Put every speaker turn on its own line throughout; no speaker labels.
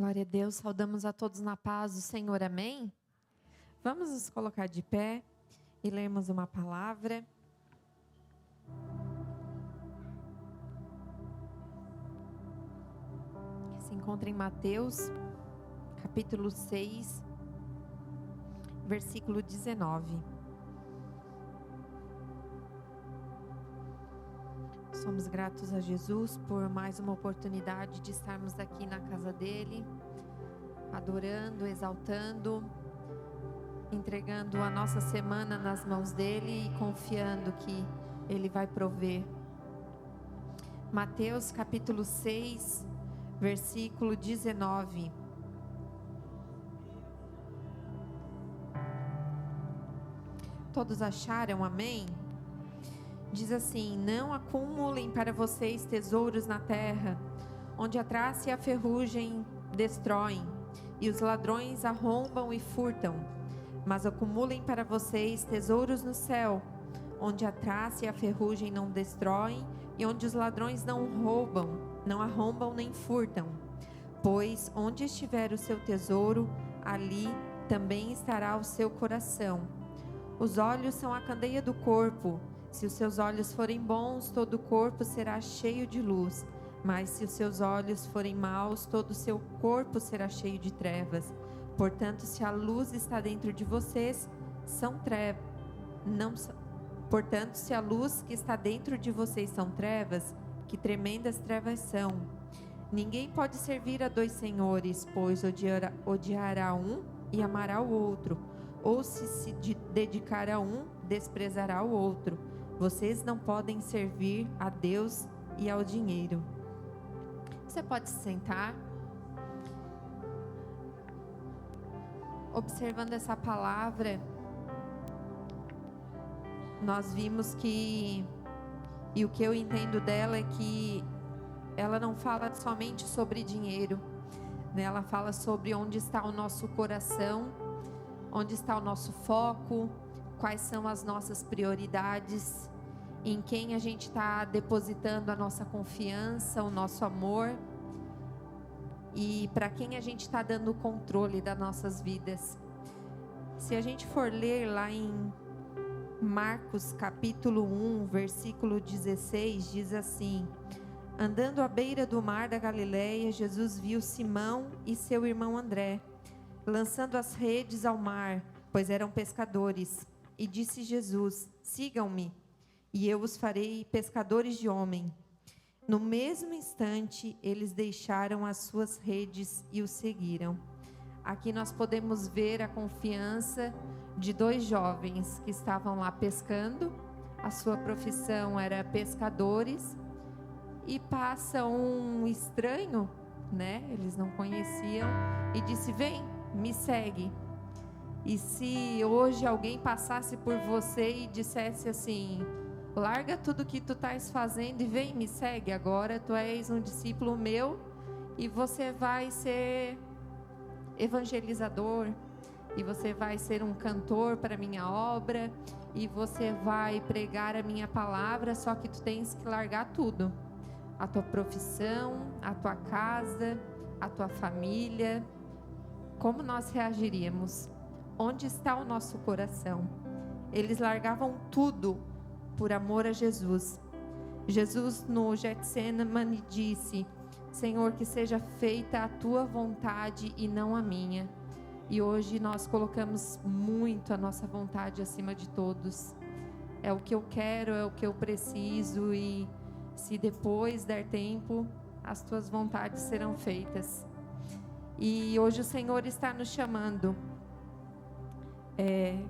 Glória a Deus, saudamos a todos na paz do Senhor, amém? Vamos nos colocar de pé e lermos uma palavra. Que se encontra em Mateus, capítulo 6, versículo 19. Somos gratos a Jesus por mais uma oportunidade de estarmos aqui na casa dele, adorando, exaltando, entregando a nossa semana nas mãos dele e confiando que ele vai prover. Mateus capítulo 6, versículo 19. Todos acharam, amém? Diz assim: não acumulem para vocês tesouros na terra, onde a traça e a ferrugem destroem, e os ladrões arrombam e furtam. Mas acumulem para vocês tesouros no céu, onde a traça e a ferrugem não destroem, e onde os ladrões não arrombam nem furtam. Pois onde estiver o seu tesouro, ali também estará o seu coração. Os olhos são a candeia do corpo. Se os seus olhos forem bons, todo o corpo será cheio de luz. Mas se os seus olhos forem maus, todo o seu corpo será cheio de trevas. Portanto, se a luz está dentro de vocês, Portanto, se a luz que está dentro de vocês são trevas, que tremendas trevas são. Ninguém pode servir a dois senhores, pois odiará um e amará o outro, ou se dedicar a um, desprezará o outro. Vocês não podem servir a Deus e ao dinheiro. Você pode se sentar. Observando essa palavra, nós vimos que, e o que eu entendo dela é que ela não fala somente sobre dinheiro, né? Ela fala sobre onde está o nosso coração, onde está o nosso foco, quais são as nossas prioridades, em quem a gente está depositando a nossa confiança, o nosso amor, e para quem a gente está dando o controle das nossas vidas. Se a gente for ler lá em Marcos capítulo 1, versículo 16, diz assim: andando à beira do mar da Galileia, Jesus viu Simão e seu irmão André lançando as redes ao mar, pois eram pescadores. E disse Jesus: sigam-me, e eu os farei pescadores de homem. No mesmo instante, eles deixaram as suas redes e o seguiram. Aqui nós podemos ver a confiança de dois jovens que estavam lá pescando. A sua profissão era pescadores. E passa um estranho, né? Eles não conheciam, e disse: vem, me segue. E se hoje alguém passasse por você e dissesse assim: larga tudo que tu estás fazendo e vem, me segue, agora tu és um discípulo meu e você vai ser evangelizador, e você vai ser um cantor para a minha obra, e você vai pregar a minha palavra, só que tu tens que largar tudo, a tua profissão, a tua casa, a tua família. Como nós reagiríamos? Onde está o nosso coração? Eles largavam tudo por amor a Jesus. Jesus no Getsemane disse: Senhor, que seja feita a tua vontade e não a minha. E hoje nós colocamos muito a nossa vontade acima de todos. É o que eu quero, é o que eu preciso, e se depois der tempo, as tuas vontades serão feitas. E hoje o Senhor está nos chamando,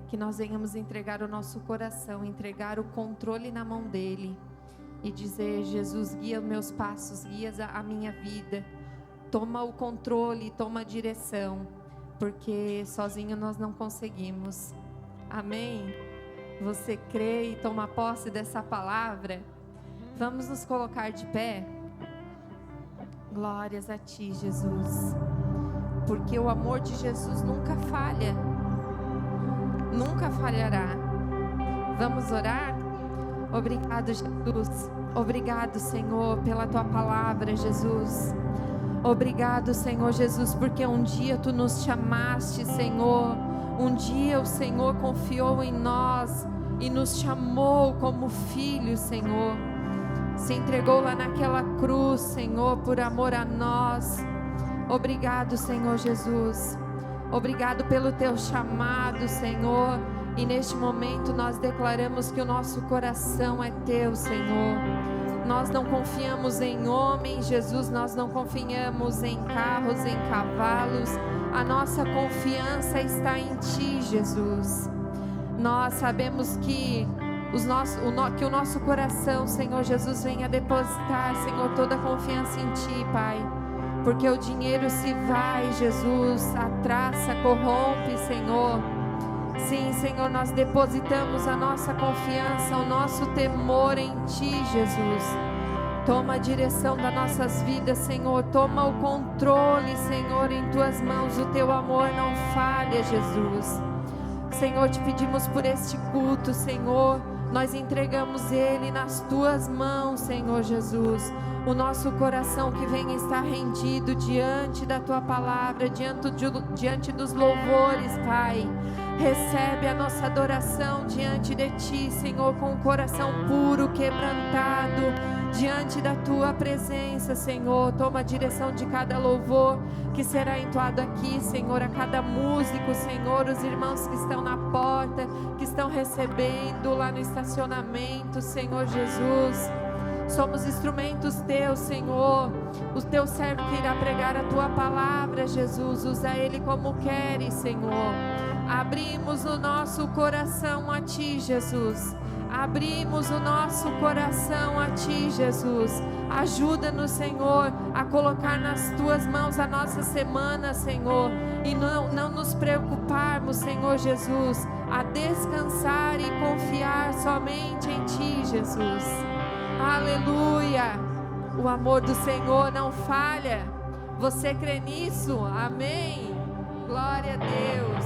que nós venhamos entregar o nosso coração, entregar o controle na mão dele e dizer: Jesus, guia meus passos, guia a minha vida, toma o controle, toma a direção, porque sozinho nós não conseguimos. Amém? Você crê e toma posse dessa palavra? Vamos nos colocar de pé. Glórias a ti, Jesus, porque o amor de Jesus nunca falha, nunca falhará. Vamos orar? Obrigado, Jesus. Obrigado, Senhor, pela tua palavra, Jesus. Obrigado, Senhor Jesus, porque um dia Tu nos chamaste, Senhor. Um dia o Senhor confiou em nós e nos chamou como filhos, Senhor. Se entregou lá naquela cruz, Senhor, por amor a nós. Obrigado, Senhor Jesus. Obrigado pelo Teu chamado, Senhor. E neste momento nós declaramos que o nosso coração é Teu, Senhor. Nós não confiamos em homens, Jesus, nós não confiamos em carros, em cavalos. A nossa confiança está em Ti, Jesus. Nós sabemos que o nosso coração, Senhor Jesus, venha depositar, Senhor, toda a confiança em Ti, Pai. Porque o dinheiro se vai, Jesus, a traça corrompe, Senhor. Sim, Senhor, nós depositamos a nossa confiança, o nosso temor em Ti, Jesus. Toma a direção das nossas vidas, Senhor. Toma o controle, Senhor, em Tuas mãos. O Teu amor não falha, Jesus. Senhor, te pedimos por este culto, Senhor. Nós entregamos ele nas Tuas mãos, Senhor Jesus. O nosso coração que venha estar rendido diante da Tua palavra, diante dos louvores, Pai. Recebe a nossa adoração diante de Ti, Senhor, com o coração puro, quebrantado, diante da Tua presença, Senhor. Toma a direção de cada louvor que será entoado aqui, Senhor, a cada músico, Senhor, os irmãos que estão na porta, que estão recebendo lá no estacionamento, Senhor Jesus. Somos instrumentos Teus, Senhor. O Teu servo que irá pregar a Tua palavra, Jesus. Usa ele como queres, Senhor. Abrimos o nosso coração a Ti, Jesus. Abrimos o nosso coração a Ti, Jesus. Ajuda-nos, Senhor, a colocar nas Tuas mãos a nossa semana, Senhor. E não nos preocuparmos, Senhor Jesus, a descansar e confiar somente em Ti, Jesus. Aleluia. O amor do Senhor não falha. Você crê nisso? Amém. Glória a Deus.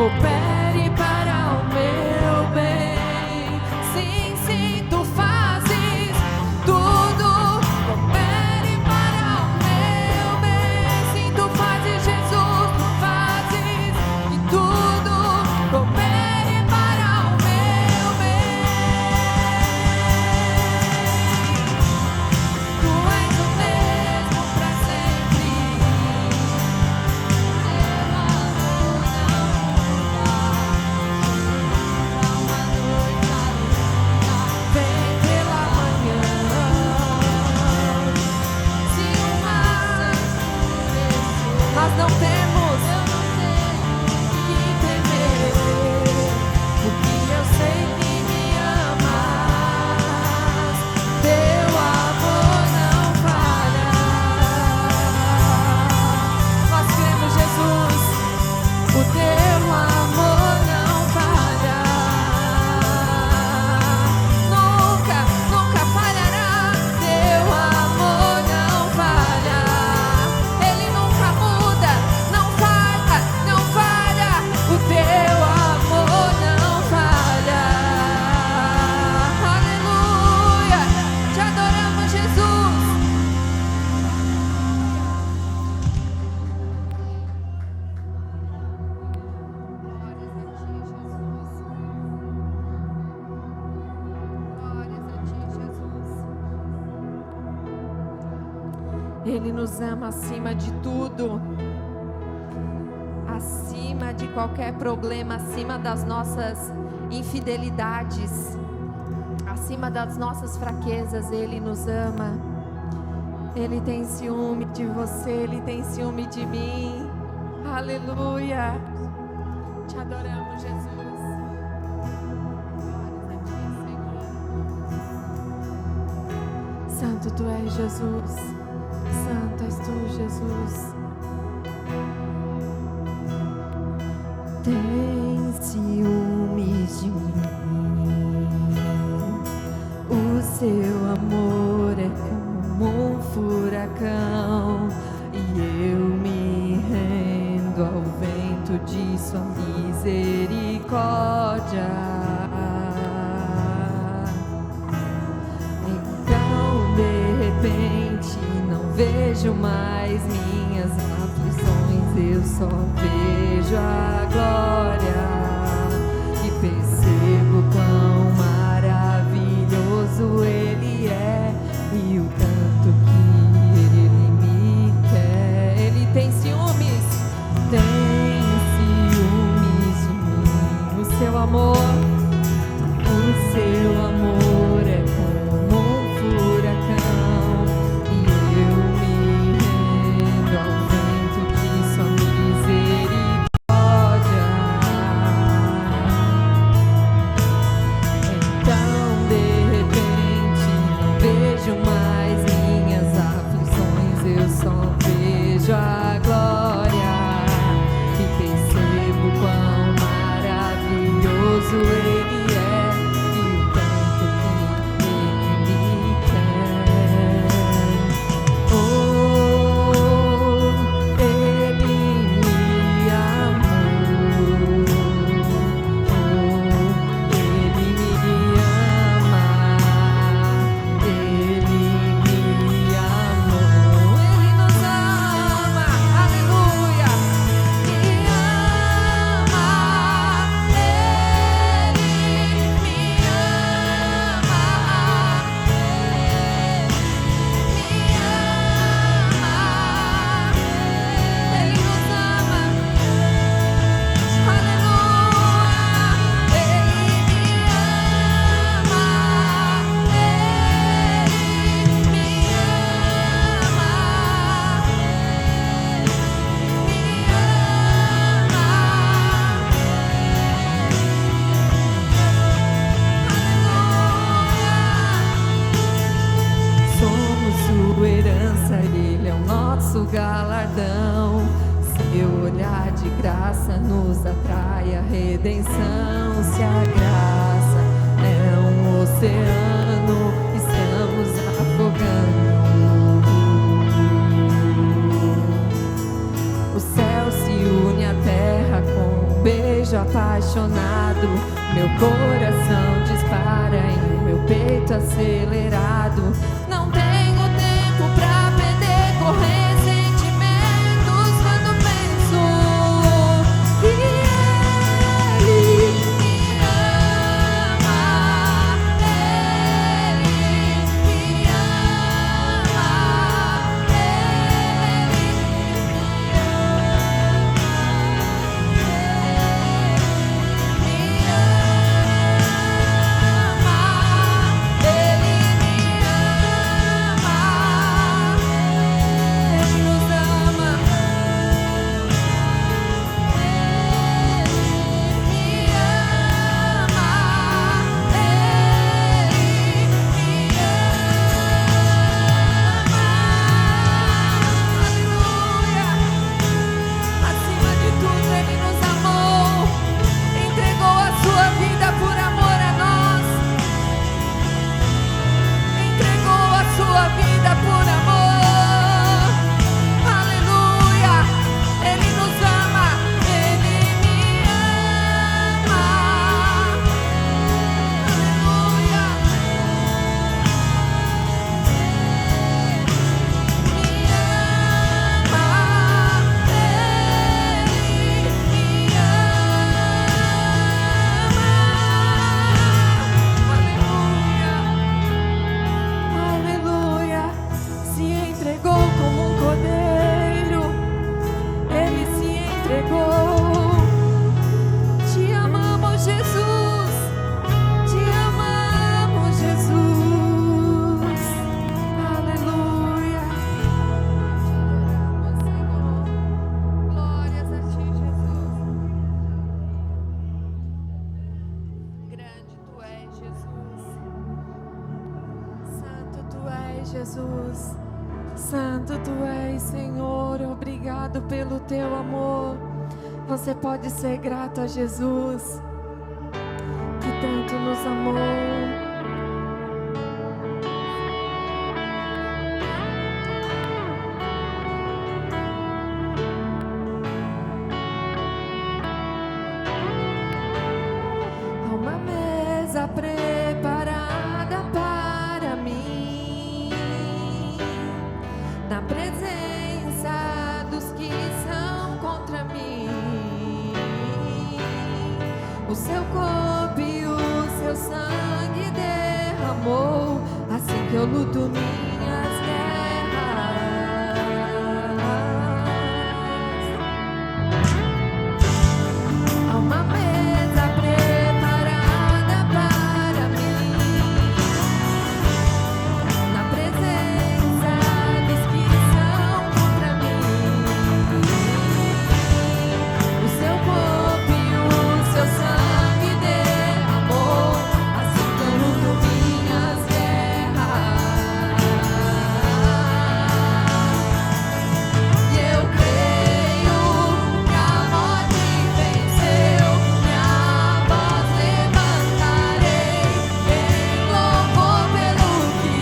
coopere para o meu bem. Sim, sim, tu fazes tudo, coopere para o meu bem. Sim, tu fazes, Jesus, tu fazes que tudo coopere para o meu bem. Tu és o mesmo para sempre. Vem pela manhã. Se o mar nós não temos que temer, porque eu sei que me amas. Teu amor não falha. Nós cremos, Jesus. O teu amor não falha. Nunca, nunca falhará. Teu amor não falha. Ele nunca muda, não falha, não falha. O teu amor não falha. Aleluia. Te adoramos, Jesus. Ele nos ama acima de tudo, acima de qualquer problema, acima das nossas infidelidades, acima das nossas fraquezas. Ele nos ama. Ele tem ciúme de você, Ele tem ciúme de mim. Aleluia. Te adoramos, Jesus. Santo tu és, Jesus. Santo és tu, Jesus. Tem ciúmes de mim. O seu amor é como um furacão, e eu me rendo ao vento de sua misericórdia. Vejo mais minhas aflições, eu só vejo a glória e percebo quão maravilhoso Ele é e o tanto que Ele me quer. Ele tem ciúmes de mim. O seu amor é como um furacão. Galardão, seu olhar de graça nos atrai a redenção. Se a graça é um oceano, estamos afogando. O céu se une à terra com um beijo desejo apaixonado, meu coração dispara e o meu peito acelerado. Não tenho tempo pra perder, correr sentimentos quando penso que Ele me ama, Ele me ama, Ele Jesus, Santo Tu és, Senhor, obrigado pelo Teu amor. Você pode ser grato a Jesus, que tanto nos amou. Uma mesa preparada para mim, na presença dos que são contra mim. O seu corpo e o seu sangue derramou, assim que eu luto minhas guerras. Há uma mesa preparada para mim, na presença dos que são contra mim. O seu corpo e o seu sangue derramou, assim que eu luto minhas guerras. E eu creio que a morte venceu, minha voz levantarei em louvor pelo que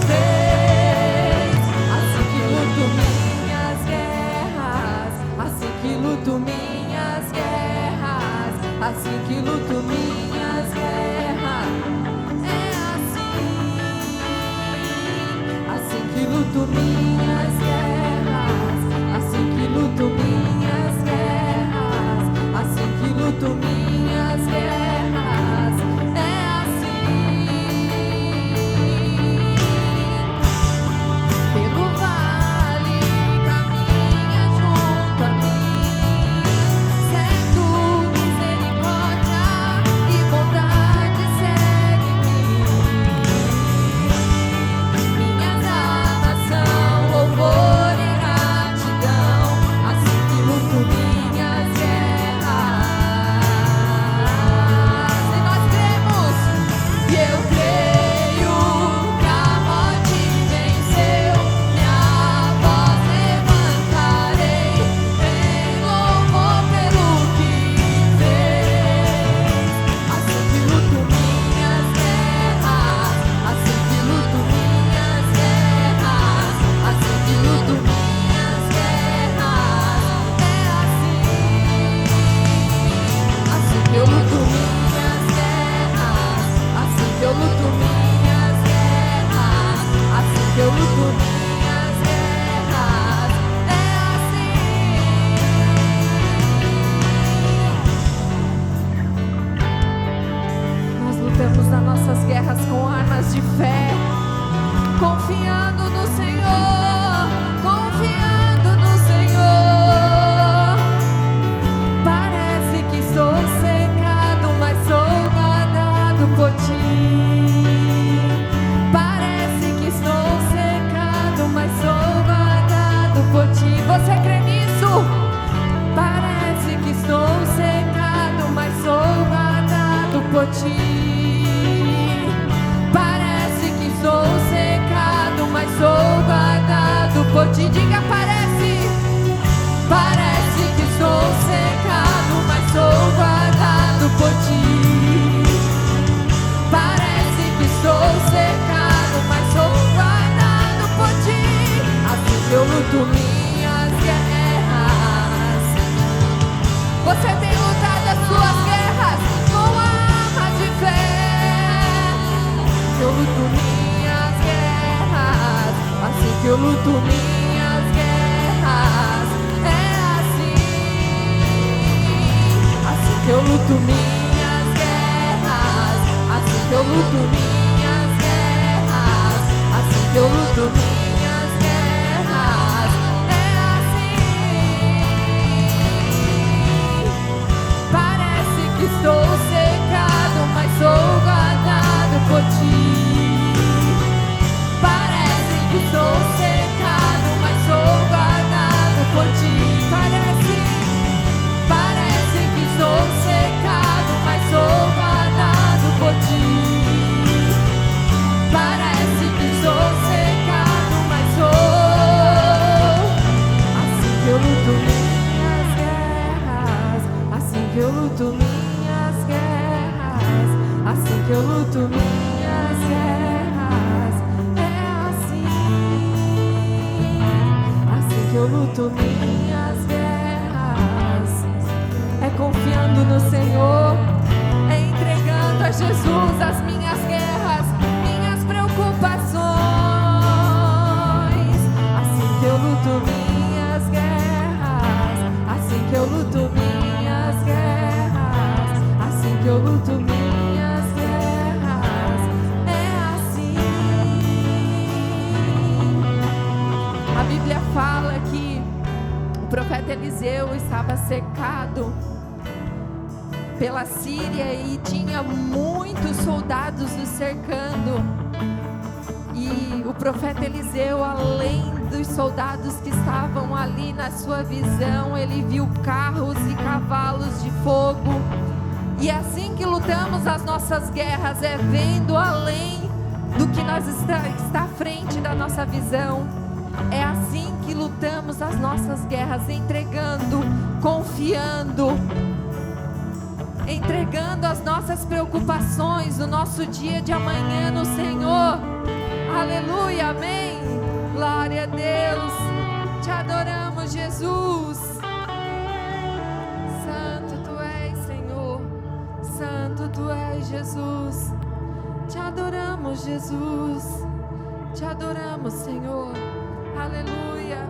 fez. Assim que luto minhas guerras, assim que luto minhas guerras, assim que luto minhas guerras. É assim que luto minhas guerras, assim que luto minhas guerras, assim que luto minhas guerras. É assim. Pelo vale caminha junto a mim, certo misericórdia ti. Parece que sou secado, mas sou guardado por ti. Diga, parece que sou secado, mas sou guardado por ti. Parece que sou secado, mas sou guardado por ti. Assim que eu luto minhas guerras. Você tem lutado as suas guerras com arma de fé. Eu luto minhas guerras. Assim que eu luto minhas guerras. É assim que eu luto minhas guerras. Assim que eu luto minhas guerras. Assim que eu luto minhas guerras. É assim. Parece que estou secado, mas sou guardado por ti. Parece que estou secado, mas sou guardado por ti. Parece que estou secado, mas sou guardado por ti. Parece que estou secado, mas sou. Assim que eu luto minhas guerras. Assim que eu luto minhas guerras. Assim que eu luto minhas guerras. É assim. Assim que eu luto minhas guerras. É confiando no Senhor. É entregando a Jesus as minhas guerras, minhas preocupações. Assim que eu luto minhas guerras. Assim que eu luto minhas guerras. Assim que eu luto minhas guerras. É assim. A Bíblia fala que o profeta Eliseu estava cercado pela Síria e tinha muitos soldados o cercando. E o profeta Eliseu, além dos soldados que estavam ali na sua visão, ele viu carros e cavalos de fogo. E é assim que lutamos as nossas guerras, é vendo além do que está à frente da nossa visão. É assim que lutamos as nossas guerras, entregando, confiando, entregando as nossas preocupações, o nosso dia de amanhã no Senhor. Aleluia, amém. Glória a Deus. Te adoramos, Jesus. Santo tu és, Senhor. Santo tu és, Jesus. Te adoramos, Jesus. Te adoramos, Senhor. Aleluia.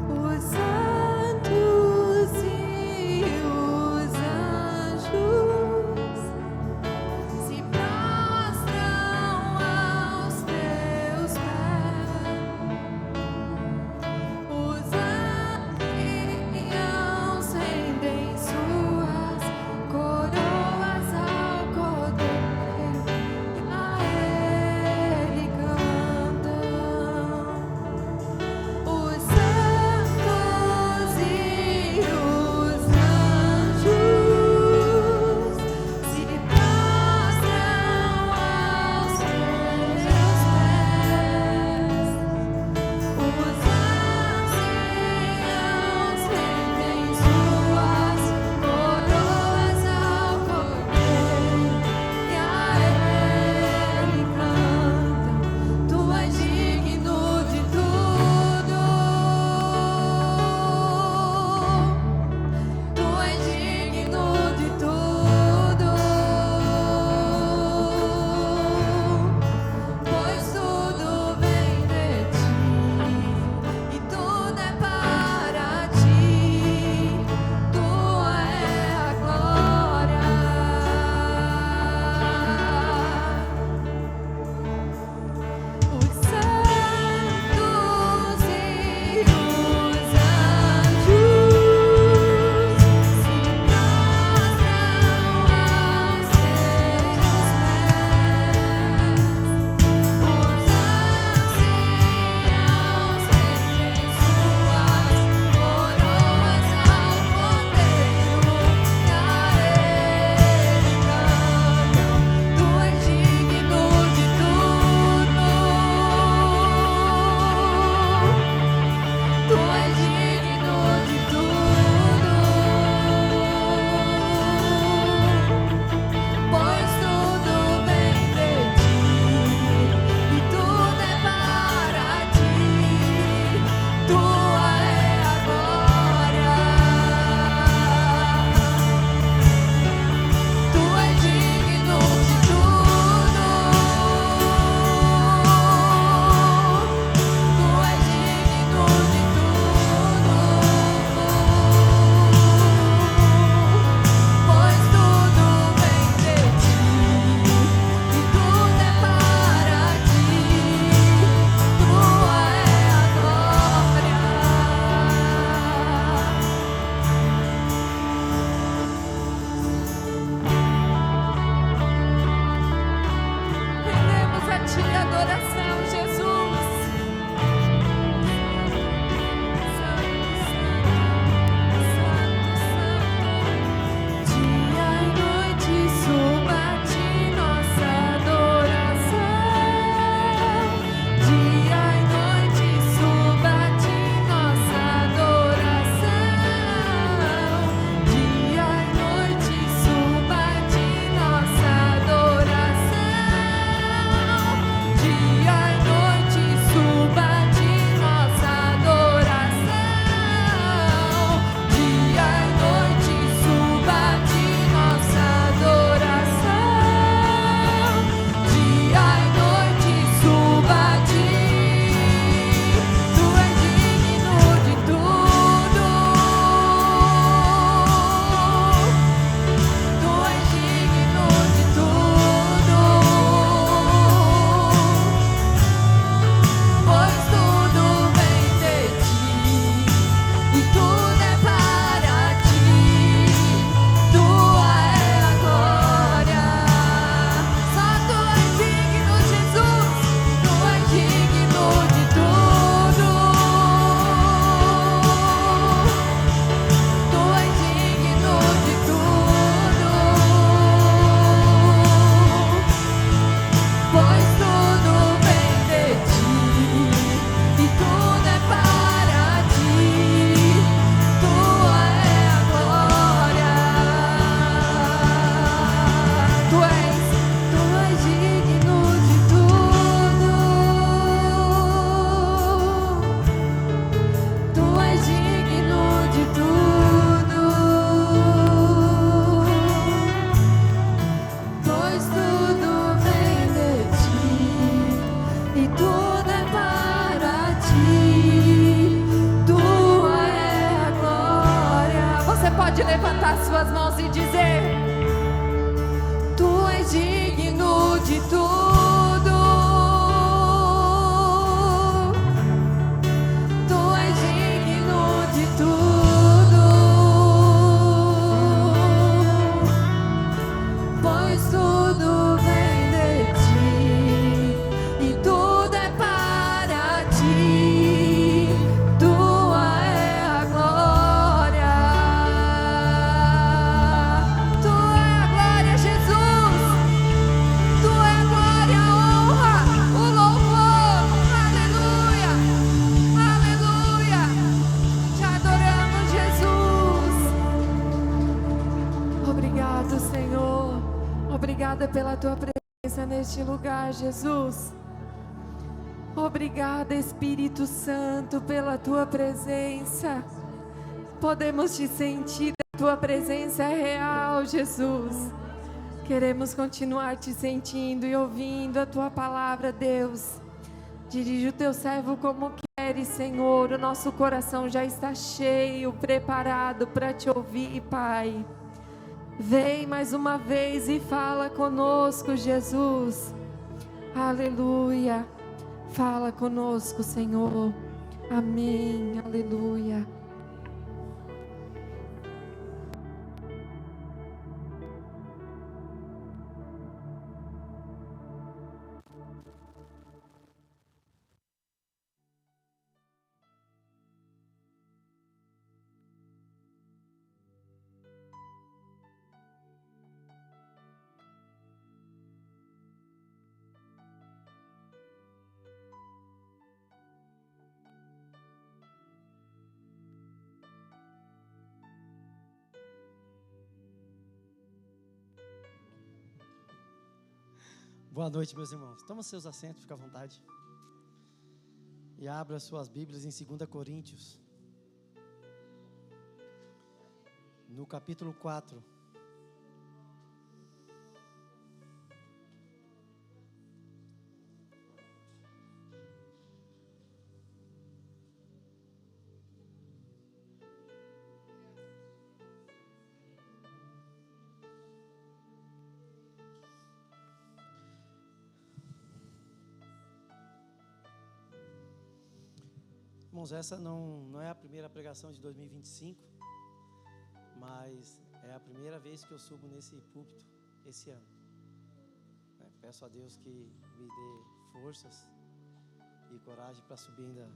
Os santos pode levantar suas mãos e dizer: Tu és digno de tudo. Tu és digno de tudo. Pois tudo vem de ti e tudo é para ti. Tua é a glória. Tua é a glória, Jesus. Tua é a glória, a honra, o louvor. Aleluia. Aleluia. Te adoramos, Jesus. Obrigado, Senhor. Obrigada pela tua presença neste lugar, Jesus. Obrigada, Espírito Santo, pela tua presença. Podemos te sentir, a tua presença é real, Jesus. Queremos continuar te sentindo e ouvindo a tua palavra, Deus. Dirige o teu servo como queres, Senhor. O nosso coração já está cheio, preparado para te ouvir, Pai. Vem mais uma vez e fala conosco, Jesus. Aleluia. Fala conosco, Senhor. Amém. Aleluia.
Boa noite, meus irmãos. Toma seus assentos, fica à vontade. E abra suas Bíblias em 2 Coríntios, no capítulo 4. Irmãos, essa não é a primeira pregação de 2025, mas é a primeira vez que eu subo nesse púlpito esse ano. Peço a Deus que me dê forças e coragem para subir ainda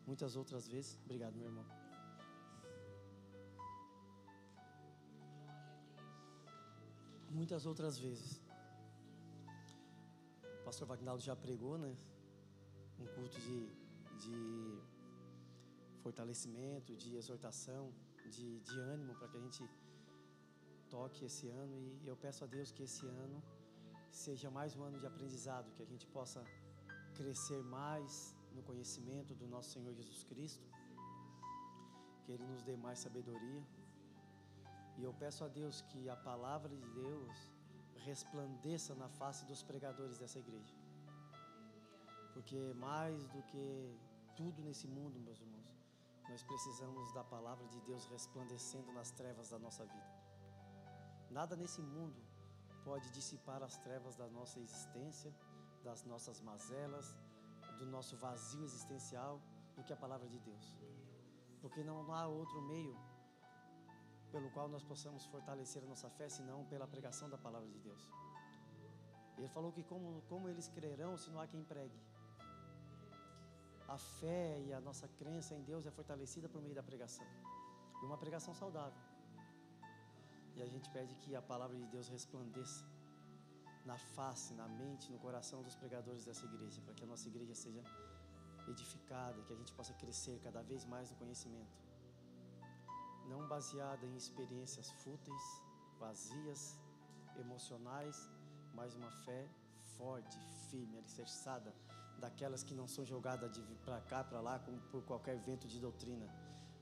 muitas outras vezes. Obrigado, meu irmão. Muitas outras vezes. O pastor Wagnaldo já pregou, né? Um culto de fortalecimento, de exortação, de ânimo para que a gente toque esse ano, e eu peço a Deus que esse ano seja mais um ano de aprendizado, que a gente possa crescer mais no conhecimento do nosso Senhor Jesus Cristo, que Ele nos dê mais sabedoria, e eu peço a Deus que a palavra de Deus resplandeça na face dos pregadores dessa igreja, porque mais do que tudo nesse mundo, meus irmãos, nós precisamos da palavra de Deus resplandecendo nas trevas da nossa vida. Nada nesse mundo pode dissipar as trevas da nossa existência, das nossas mazelas, do nosso vazio existencial, do que a palavra de Deus. Porque não há outro meio pelo qual nós possamos fortalecer a nossa fé, senão pela pregação da palavra de Deus. Ele falou que como eles crerão se não há quem pregue? A fé e a nossa crença em Deus é fortalecida por meio da pregação, e uma pregação saudável. E a gente pede que a palavra de Deus resplandeça na face, na mente, no coração dos pregadores dessa igreja, para que a nossa igreja seja edificada, que a gente possa crescer cada vez mais no conhecimento, não baseada em experiências fúteis, vazias, emocionais, mas uma fé forte, firme, alicerçada, daquelas que não são jogadas de para cá, para lá, como por qualquer vento de doutrina,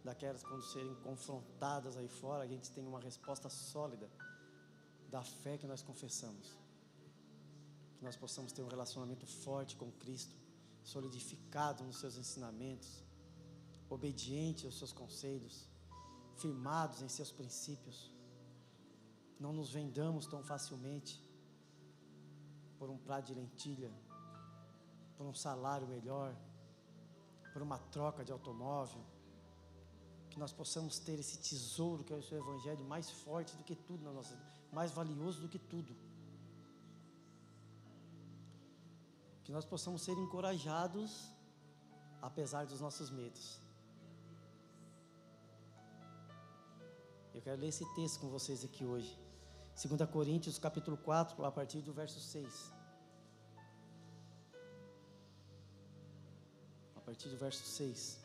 daquelas que, quando serem confrontadas aí fora, a gente tem uma resposta sólida da fé que nós confessamos, que nós possamos ter um relacionamento forte com Cristo, solidificado nos seus ensinamentos, obediente aos seus conselhos, firmados em seus princípios. Não nos vendamos tão facilmente por um prato de lentilha, por um salário melhor, por uma troca de automóvel. Que nós possamos ter esse tesouro que é o seu Evangelho mais forte do que tudo na nossa vida, mais valioso do que tudo. Que nós possamos ser encorajados apesar dos nossos medos. Eu quero ler esse texto com vocês aqui hoje. 2 Coríntios capítulo 4, a partir do verso 6. A partir do verso 6.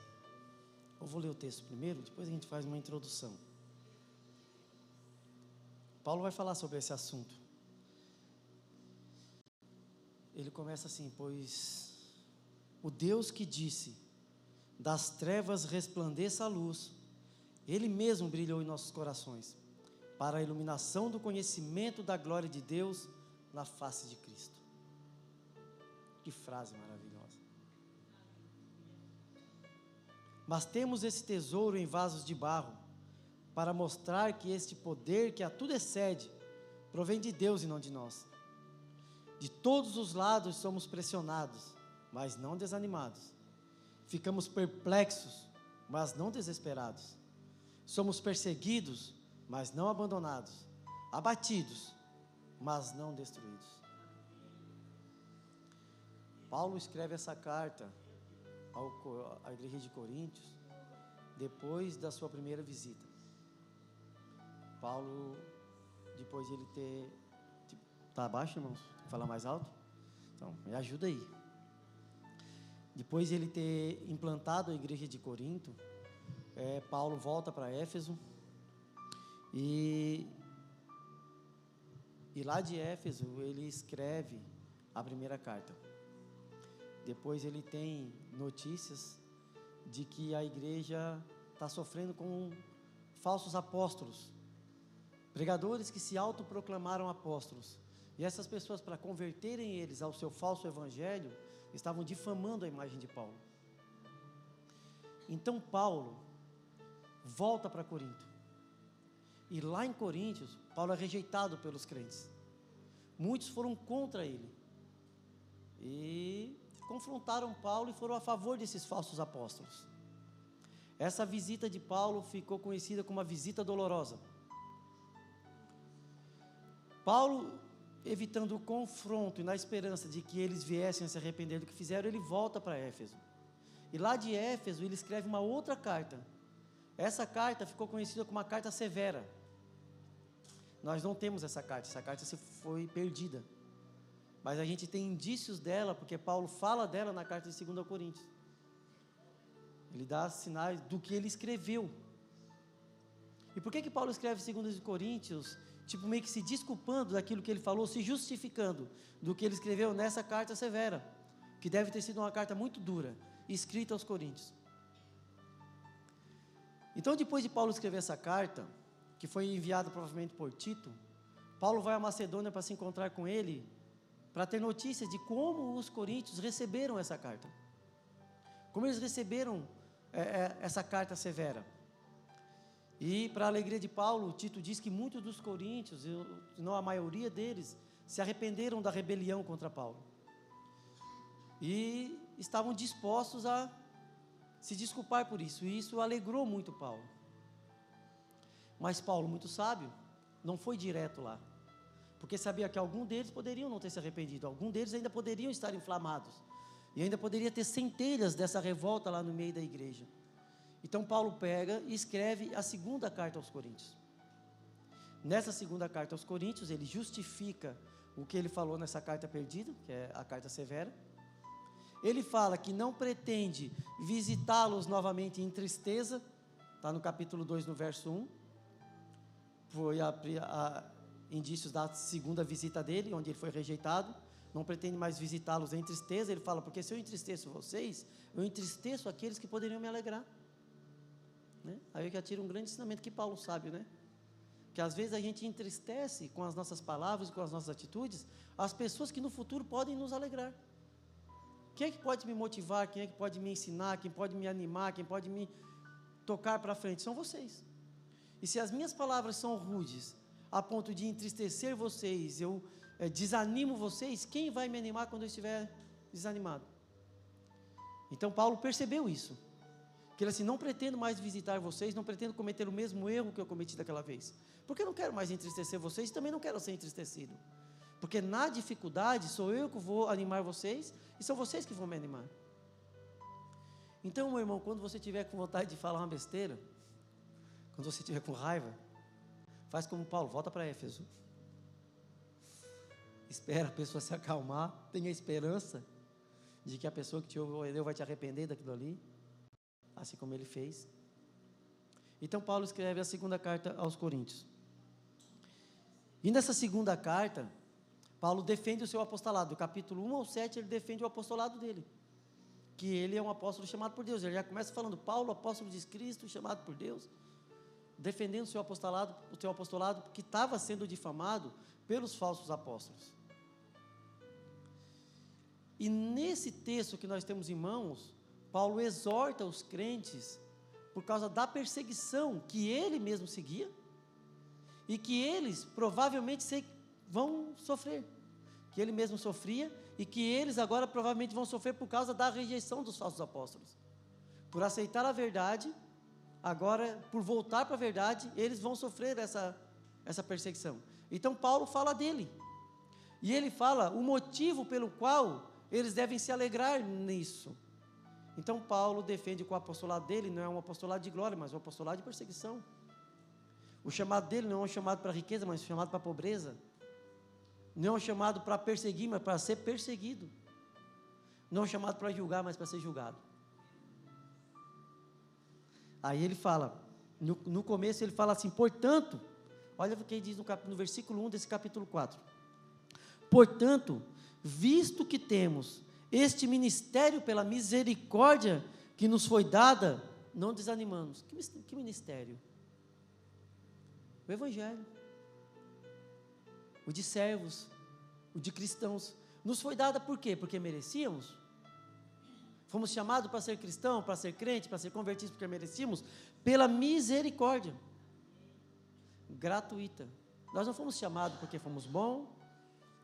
Eu vou ler o texto primeiro, depois a gente faz uma introdução. Paulo vai falar sobre esse assunto. Ele começa assim: pois o Deus que disse, das trevas resplandeça a luz, Ele mesmo brilhou em nossos corações, para a iluminação do conhecimento da glória de Deus na face de Cristo. Que frase maravilhosa. Mas temos esse tesouro em vasos de barro, para mostrar que este poder que a tudo excede, provém de Deus e não de nós. De todos os lados somos pressionados, mas não desanimados. Ficamos perplexos, mas não desesperados. Somos perseguidos, mas não abandonados. Abatidos, mas não destruídos. Paulo escreve essa carta à igreja de Coríntios depois da sua primeira visita. Paulo, depois de ele ter... Está abaixo, irmãos? Tem que falar mais alto? Então, me ajuda aí. Depois de ele ter implantado a igreja de Corinto, Paulo volta para Éfeso e lá de Éfeso ele escreve a primeira carta. Depois ele tem notícias de que a igreja está sofrendo com falsos apóstolos, pregadores que se autoproclamaram apóstolos, e essas pessoas, para converterem eles ao seu falso evangelho, estavam difamando a imagem de Paulo. Então Paulo volta para Corinto, e lá em Coríntios, Paulo é rejeitado pelos crentes. Muitos foram contra ele, e confrontaram Paulo e foram a favor desses falsos apóstolos. Essa visita de Paulo ficou conhecida como a visita dolorosa. Paulo, evitando o confronto e na esperança de que eles viessem a se arrepender do que fizeram, ele volta para Éfeso. E lá de Éfeso ele escreve uma outra carta. Essa carta ficou conhecida como a carta severa. Nós não temos essa carta se foi perdida. Mas a gente tem indícios dela, porque Paulo fala dela na carta de 2 Coríntios. Ele dá sinais do que ele escreveu. E por que Paulo escreve 2 Coríntios, tipo meio que se desculpando daquilo que ele falou, se justificando do que ele escreveu nessa carta severa, que deve ter sido uma carta muito dura, escrita aos Coríntios. Então, depois de Paulo escrever essa carta, que foi enviada provavelmente por Tito, Paulo vai à Macedônia para se encontrar com ele, para ter notícias de como os coríntios receberam essa carta, como eles receberam essa carta severa. E para a alegria de Paulo, Tito diz que muitos dos coríntios, se não a maioria deles, se arrependeram da rebelião contra Paulo e estavam dispostos a se desculpar por isso, e isso alegrou muito Paulo. Mas Paulo, muito sábio, não foi direto lá, porque sabia que algum deles poderiam não ter se arrependido, algum deles ainda poderiam estar inflamados, e ainda poderia ter centelhas dessa revolta lá no meio da igreja. Então Paulo pega e escreve a segunda carta aos Coríntios. Nessa segunda carta aos Coríntios, ele justifica o que ele falou nessa carta perdida, que é a carta severa. Ele fala que não pretende visitá-los novamente em tristeza, está no capítulo 2, no verso 1, foi indícios da segunda visita dele, onde ele foi rejeitado. Não pretende mais visitá-los em tristeza. Ele fala, porque se eu entristeço vocês, eu entristeço aqueles que poderiam me alegrar, né? Aí eu já tiro um grande ensinamento que Paulo sabe, né? Que às vezes a gente entristece com as nossas palavras, com as nossas atitudes, as pessoas que no futuro podem nos alegrar. Quem é que pode me motivar? Quem é que pode me ensinar? Quem pode me animar? Quem pode me tocar para frente? São vocês. e se as minhas palavras são rudes, a ponto de entristecer vocês, eu desanimo vocês, quem vai me animar quando eu estiver desanimado? Então Paulo percebeu isso, que ele assim, não pretendo mais visitar vocês, não pretendo cometer o mesmo erro que eu cometi daquela vez, porque eu não quero mais entristecer vocês, e também não quero ser entristecido, porque na dificuldade sou eu que vou animar vocês, e são vocês que vão me animar. Então, meu irmão, quando você tiver com vontade de falar uma besteira, quando você tiver com raiva, faz como Paulo, volta para Éfeso, espera a pessoa se acalmar, tenha esperança de que a pessoa que te ouviu vai te arrepender daquilo ali, assim como ele fez. Então Paulo escreve a segunda carta aos Coríntios, e nessa segunda carta Paulo defende o seu apostolado, do capítulo 1 ao 7 ele defende o apostolado dele, que ele é um apóstolo chamado por Deus. Ele já começa falando, Paulo, apóstolo de Cristo, chamado por Deus, defendendo o seu apostolado que estava sendo difamado pelos falsos apóstolos. E nesse texto que nós temos em mãos, Paulo exorta os crentes por causa da perseguição que ele mesmo seguia e que eles provavelmente vão sofrer, que ele mesmo sofria e que eles agora provavelmente vão sofrer por causa da rejeição dos falsos apóstolos. Por aceitar a verdade, agora por voltar para a verdade, eles vão sofrer essa perseguição. Então Paulo fala dele, e ele fala o motivo pelo qual eles devem se alegrar nisso. Então Paulo defende que o apostolado dele não é um apostolado de glória, mas um apostolado de perseguição. O chamado dele não é um chamado para riqueza, mas um chamado para pobreza. Não é um chamado para perseguir, mas para ser perseguido. Não é um chamado para julgar, mas para ser julgado. Aí ele fala, no começo ele fala assim, portanto, olha o que ele diz no versículo 1 desse capítulo 4. Portanto, visto que temos este ministério pela misericórdia que nos foi dada, não desanimamos. Que ministério? O Evangelho. O de servos, o de cristãos. Nos foi dada por quê? Porque merecíamos? Fomos chamados para ser cristão, para ser crente, para ser convertidos porque merecíamos? Pela misericórdia. Gratuita. Nós não fomos chamados porque fomos bons,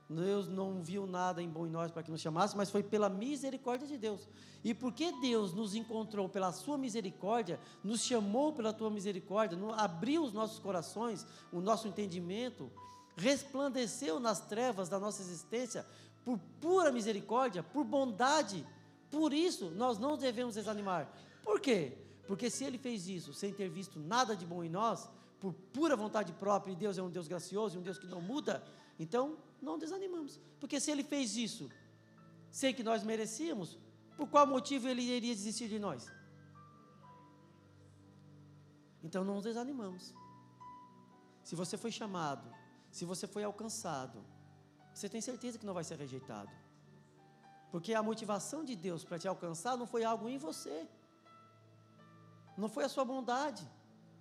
Deus não viu nada em bom em nós para que nos chamasse, mas foi pela misericórdia de Deus. E porque Deus nos encontrou pela sua misericórdia, nos chamou pela tua misericórdia, abriu os nossos corações, o nosso entendimento, resplandeceu nas trevas da nossa existência, por pura misericórdia, por bondade, por isso nós não devemos desanimar. Por quê? Porque se Ele fez isso sem ter visto nada de bom em nós, por pura vontade própria, e Deus é um Deus gracioso, e um Deus que não muda, então não desanimamos, porque se Ele fez isso sem que nós merecíamos, por qual motivo Ele iria desistir de nós? Então não nos desanimamos. Se você foi chamado, se você foi alcançado, você tem certeza que não vai ser rejeitado, porque a motivação de Deus para te alcançar não foi algo em você, não foi a sua bondade,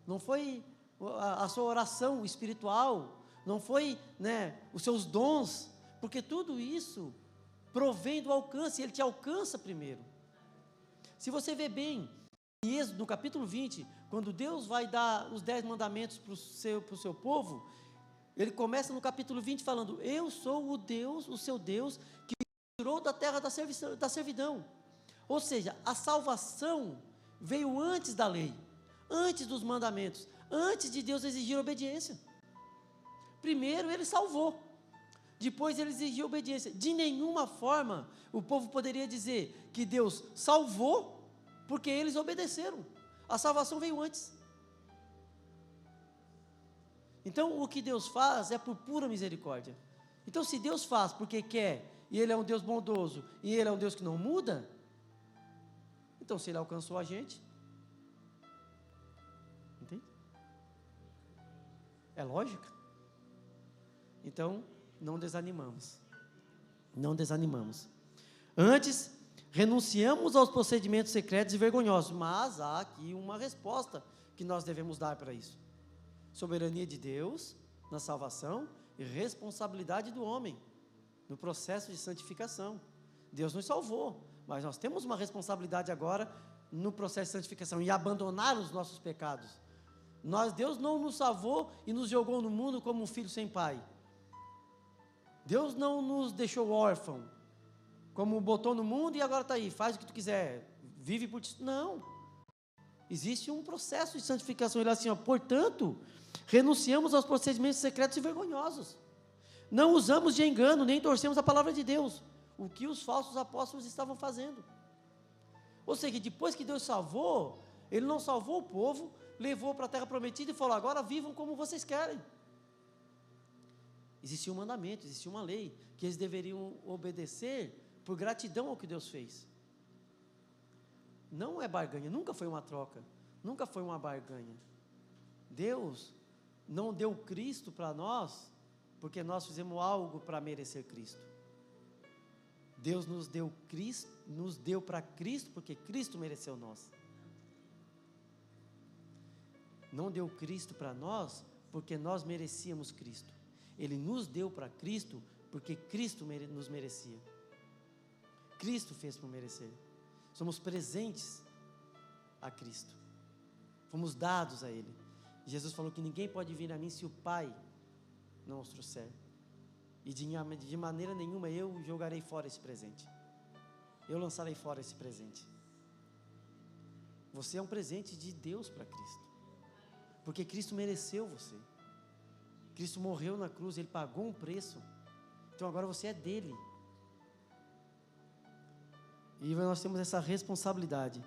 não foi a sua oração espiritual, não foi, os seus dons, porque tudo isso provém do alcance, Ele te alcança primeiro. Se você vê bem, em Êxodo, no capítulo 20, quando Deus vai dar os 10 mandamentos para o seu povo, Ele começa no capítulo 20 falando, eu sou o Deus, o seu Deus, que tirou da terra da servidão. Ou seja, a salvação veio antes da lei, antes dos mandamentos, antes de Deus exigir obediência. Primeiro Ele salvou, depois Ele exigiu obediência. De nenhuma forma o povo poderia dizer que Deus salvou porque eles obedeceram. A salvação veio antes. Então o que Deus faz é por pura misericórdia. Então se Deus faz porque quer, e Ele é um Deus bondoso, e Ele é um Deus que não muda, então se Ele alcançou a gente, entende? É lógica. Então, não desanimamos. Não desanimamos. Antes, renunciamos aos procedimentos secretos e vergonhosos, mas há aqui uma resposta que nós devemos dar para isso. Soberania de Deus na salvação e responsabilidade do homem no processo de santificação. Deus nos salvou, mas nós temos uma responsabilidade agora no processo de santificação e abandonar os nossos pecados. Deus não nos salvou e nos jogou no mundo como um filho sem pai. Deus não nos deixou órfão, como botou no mundo e agora está aí, faz o que tu quiser, vive por ti. Não. Existe um processo de santificação. Ele é assim, portanto, renunciamos aos procedimentos secretos e vergonhosos. Não usamos de engano, nem torcemos a palavra de Deus, o que os falsos apóstolos estavam fazendo. Ou seja, depois que Deus salvou, Ele não salvou o povo, levou para a terra prometida e falou, agora vivam como vocês querem. Existia um mandamento, existia uma lei, que eles deveriam obedecer por gratidão ao que Deus fez. Não é barganha, nunca foi uma troca, nunca foi uma barganha. Deus não deu Cristo para nós, porque nós fizemos algo para merecer Cristo. Deus nos deu Cristo, nos deu para Cristo, porque Cristo mereceu nós. Não deu Cristo para nós, porque nós merecíamos Cristo. Ele nos deu para Cristo, porque Cristo nos merecia. Cristo fez por merecer. Somos presentes a Cristo. Fomos dados a Ele. Jesus falou que ninguém pode vir a mim se o Pai não os trouxer. E de maneira nenhuma eu jogarei fora esse presente. Eu lançarei fora esse presente. Você é um presente de Deus para Cristo. Porque Cristo mereceu você. Cristo morreu na cruz, Ele pagou um preço. Então agora você é dele. E nós temos essa responsabilidade.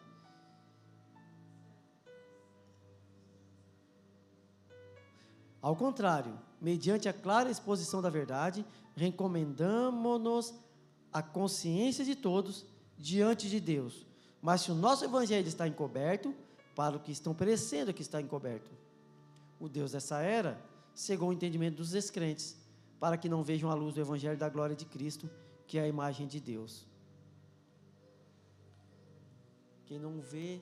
Ao contrário, mediante a clara exposição da verdade, recomendamo-nos a consciência de todos diante de Deus. Mas se o nosso evangelho está encoberto, para os que estão perecendo é que está encoberto. O Deus dessa era cegou o entendimento dos descrentes, para que não vejam a luz do evangelho da glória de Cristo, que é a imagem de Deus. Quem não vê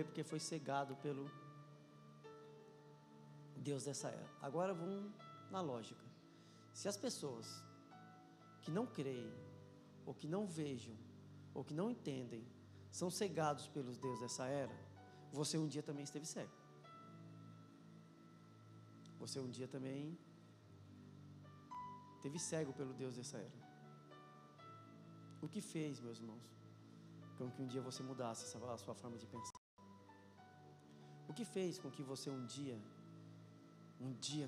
porque foi cegado pelo Deus dessa era. Agora vamos na lógica. Se as pessoas que não creem, ou que não vejam, ou que não entendem, são cegados pelos Deus dessa era, você um dia também esteve cego. Você um dia também esteve cego pelo Deus dessa era. O que fez, meus irmãos, com que um dia você mudasse a sua forma de pensar? O que fez com que você um dia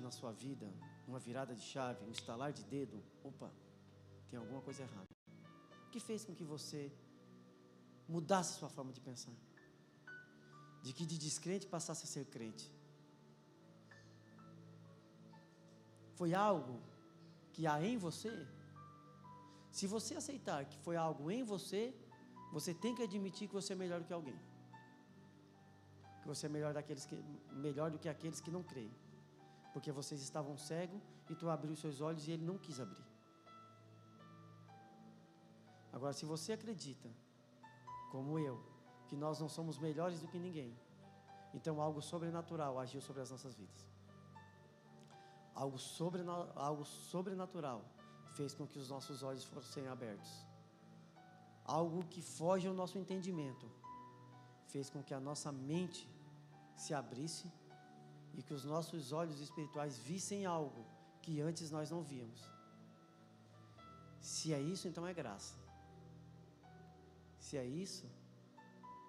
na sua vida, uma virada de chave, um estalar de dedo, opa, tem alguma coisa errada? O que fez com que você mudasse a sua forma de pensar? De que de descrente passasse a ser crente? Foi algo que há em você? Se você aceitar que foi algo em você, você tem que admitir que você é melhor do que alguém. Que você é melhor do que aqueles que não creem. Porque vocês estavam cegos e tu abriu os seus olhos e ele não quis abrir. Agora, se você acredita, como eu, que nós não somos melhores do que ninguém, então algo sobrenatural agiu sobre as nossas vidas. Algo sobrenatural fez com que os nossos olhos fossem abertos. Algo que foge ao nosso entendimento fez com que a nossa mente se abrisse e que os nossos olhos espirituais vissem algo que antes nós não víamos. Se é isso, então é graça. Se é isso,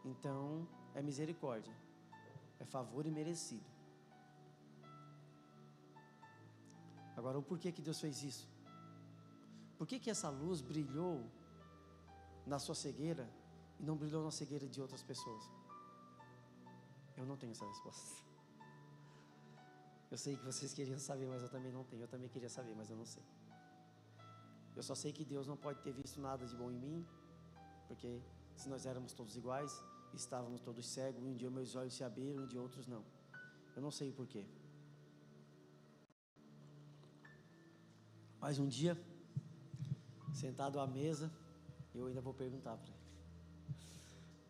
então é misericórdia, é favor imerecido. Agora, o porquê que Deus fez isso? Por que essa luz brilhou na sua cegueira e não brilhou na cegueira de outras pessoas? Eu não tenho essa resposta. Eu sei que vocês queriam saber, mas eu também não tenho. Eu também queria saber, mas eu não sei. Eu só sei que Deus não pode ter visto nada de bom em mim, porque se nós éramos todos iguais, estávamos todos cegos, um dia meus olhos se abriram, um dia outros não. Eu não sei o porquê. Mas um dia, sentado à mesa, eu ainda vou perguntar para ele.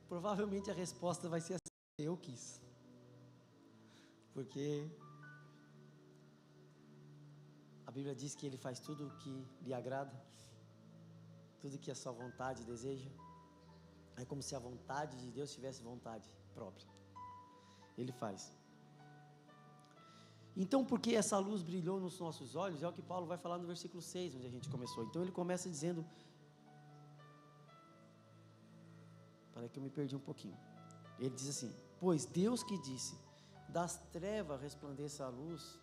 Provavelmente a resposta vai ser assim: eu quis. Porque a Bíblia diz que Ele faz tudo o que lhe agrada, tudo que a sua vontade deseja. É como se a vontade de Deus tivesse vontade própria. Ele faz. Então, porque essa luz brilhou nos nossos olhos, é o que Paulo vai falar no versículo 6, onde a gente começou. Então, ele começa dizendo... Para que eu me perdi um pouquinho. Ele diz assim: pois Deus que disse, das trevas resplandeça a luz,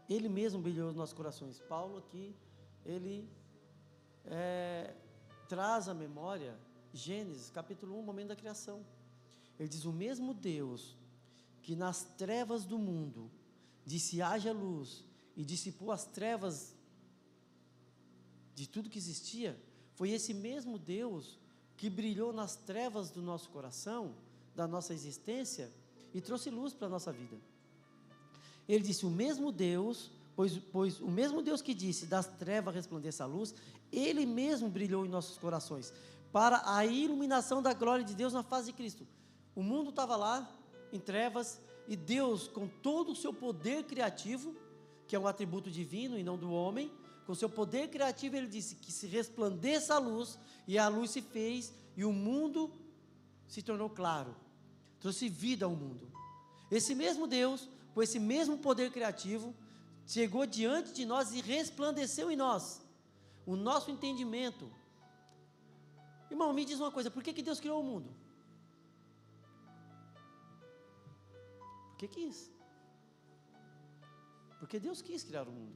Ele mesmo brilhou nos nossos corações. Paulo aqui, ele traz à memória Gênesis, capítulo 1, momento da criação. Ele diz: o mesmo Deus que nas trevas do mundo disse haja luz e dissipou as trevas de tudo que existia, foi esse mesmo Deus que brilhou nas trevas do nosso coração, da nossa existência, e trouxe luz para a nossa vida. Ele disse: o mesmo Deus, pois o mesmo Deus que disse, das trevas resplandeça a luz, Ele mesmo brilhou em nossos corações, para a iluminação da glória de Deus na face de Cristo. O mundo estava lá, em trevas, e Deus, com todo o seu poder criativo, que é um atributo divino e não do homem, com seu poder criativo, Ele disse que se resplandeça a luz, e a luz se fez, e o mundo se tornou claro, trouxe vida ao mundo. Esse mesmo Deus, com esse mesmo poder criativo, chegou diante de nós e resplandeceu em nós o nosso entendimento. Irmão, me diz uma coisa: por que Deus criou o mundo? Porque quis. Porque Deus quis criar o mundo.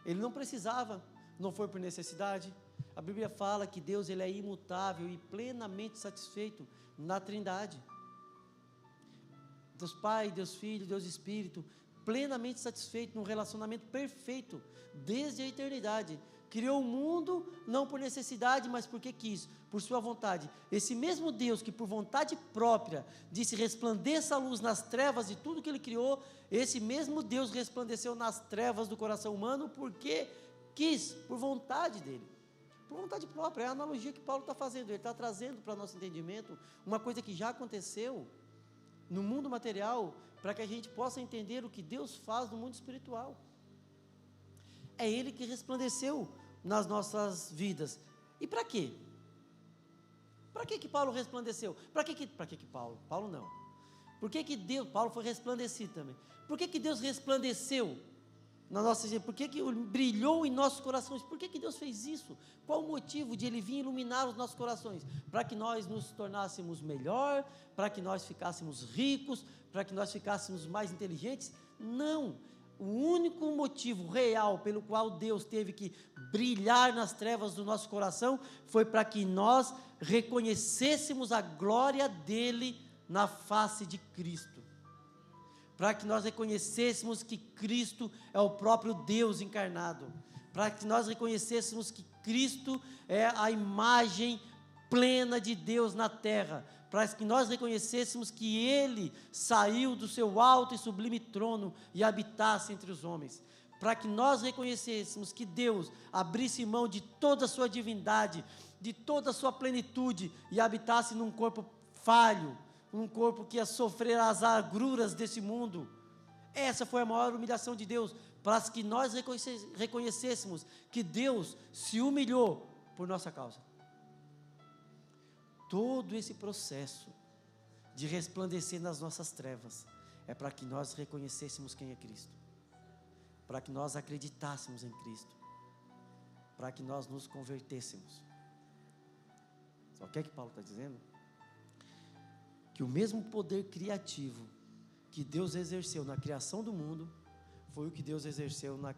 Ele não precisava, não foi por necessidade. A Bíblia fala que Deus, ele é imutável e plenamente satisfeito na Trindade. Deus Pai, Deus Filho, Deus Espírito, plenamente satisfeito num relacionamento perfeito desde a eternidade. Criou o mundo não por necessidade, mas porque quis, por sua vontade. Esse mesmo Deus que por vontade própria disse resplandeça a luz nas trevas de tudo que Ele criou, esse mesmo Deus resplandeceu nas trevas do coração humano porque quis, por vontade dEle, por vontade própria. É a analogia que Paulo está fazendo. Ele está trazendo para nosso entendimento uma coisa que já aconteceu no mundo material, para que a gente possa entender o que Deus faz no mundo espiritual. É Ele que resplandeceu nas nossas vidas. E para quê? Para que Paulo resplandeceu? Para que Paulo? Paulo não. Por que Deus, Paulo foi resplandecido também. Por que Deus resplandeceu na nossa vida? Por que brilhou em nossos corações? Por que Deus fez isso? Qual o motivo de Ele vir iluminar os nossos corações? Para que nós nos tornássemos melhor, para que nós ficássemos ricos, para que nós ficássemos mais inteligentes? Não. O único motivo real pelo qual Deus teve que brilhar nas trevas do nosso coração foi para que nós reconhecêssemos a glória dEle na face de Cristo. Para que nós reconhecêssemos que Cristo é o próprio Deus encarnado. Para que nós reconhecêssemos que Cristo é a imagem plena de Deus na terra. Para que nós reconhecêssemos que Ele saiu do seu alto e sublime trono e habitasse entre os homens. Para que nós reconhecêssemos que Deus abrisse mão de toda a sua divindade, de toda a sua plenitude e habitasse num corpo falho, um corpo que ia sofrer as agruras desse mundo. Essa foi a maior humilhação de Deus, para que nós reconhecêssemos que Deus se humilhou por nossa causa. Todo esse processo de resplandecer nas nossas trevas é para que nós reconhecêssemos quem é Cristo, para que nós acreditássemos em Cristo, para que nós nos convertêssemos. Sabe o que é que Paulo está dizendo? Que o mesmo poder criativo que Deus exerceu na criação do mundo foi o que Deus exerceu na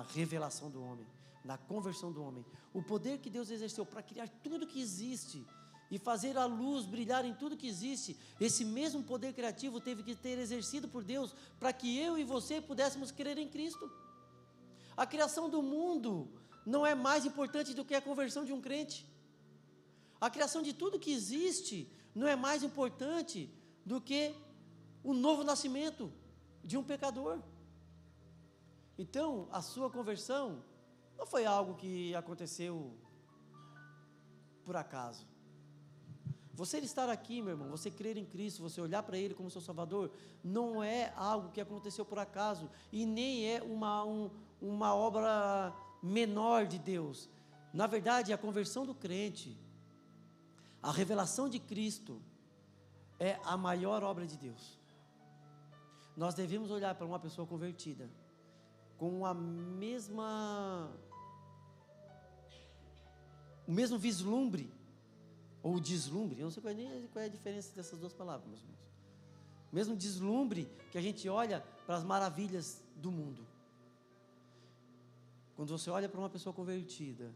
revelação do homem, na conversão do homem. O poder que Deus exerceu para criar tudo que existe e fazer a luz brilhar em tudo que existe, esse mesmo poder criativo teve que ter exercido por Deus para que eu e você pudéssemos crer em Cristo. A criação do mundo não é mais importante do que a conversão de um crente. A criação de tudo que existe não é mais importante do que o novo nascimento de um pecador. Então, a sua conversão não foi algo que aconteceu por acaso. Você estar aqui, meu irmão, você crer em Cristo, você olhar para Ele como seu Salvador, não é algo que aconteceu por acaso, e nem é uma obra menor de Deus. Na verdade, a conversão do crente, a revelação de Cristo, é a maior obra de Deus. nós devemos olhar para uma pessoa convertida com o mesmo vislumbre, ou deslumbre, eu não sei qual é a diferença dessas duas palavras, meus irmãos. Mesmo deslumbre que a gente olha para as maravilhas do mundo. Quando você olha para uma pessoa convertida,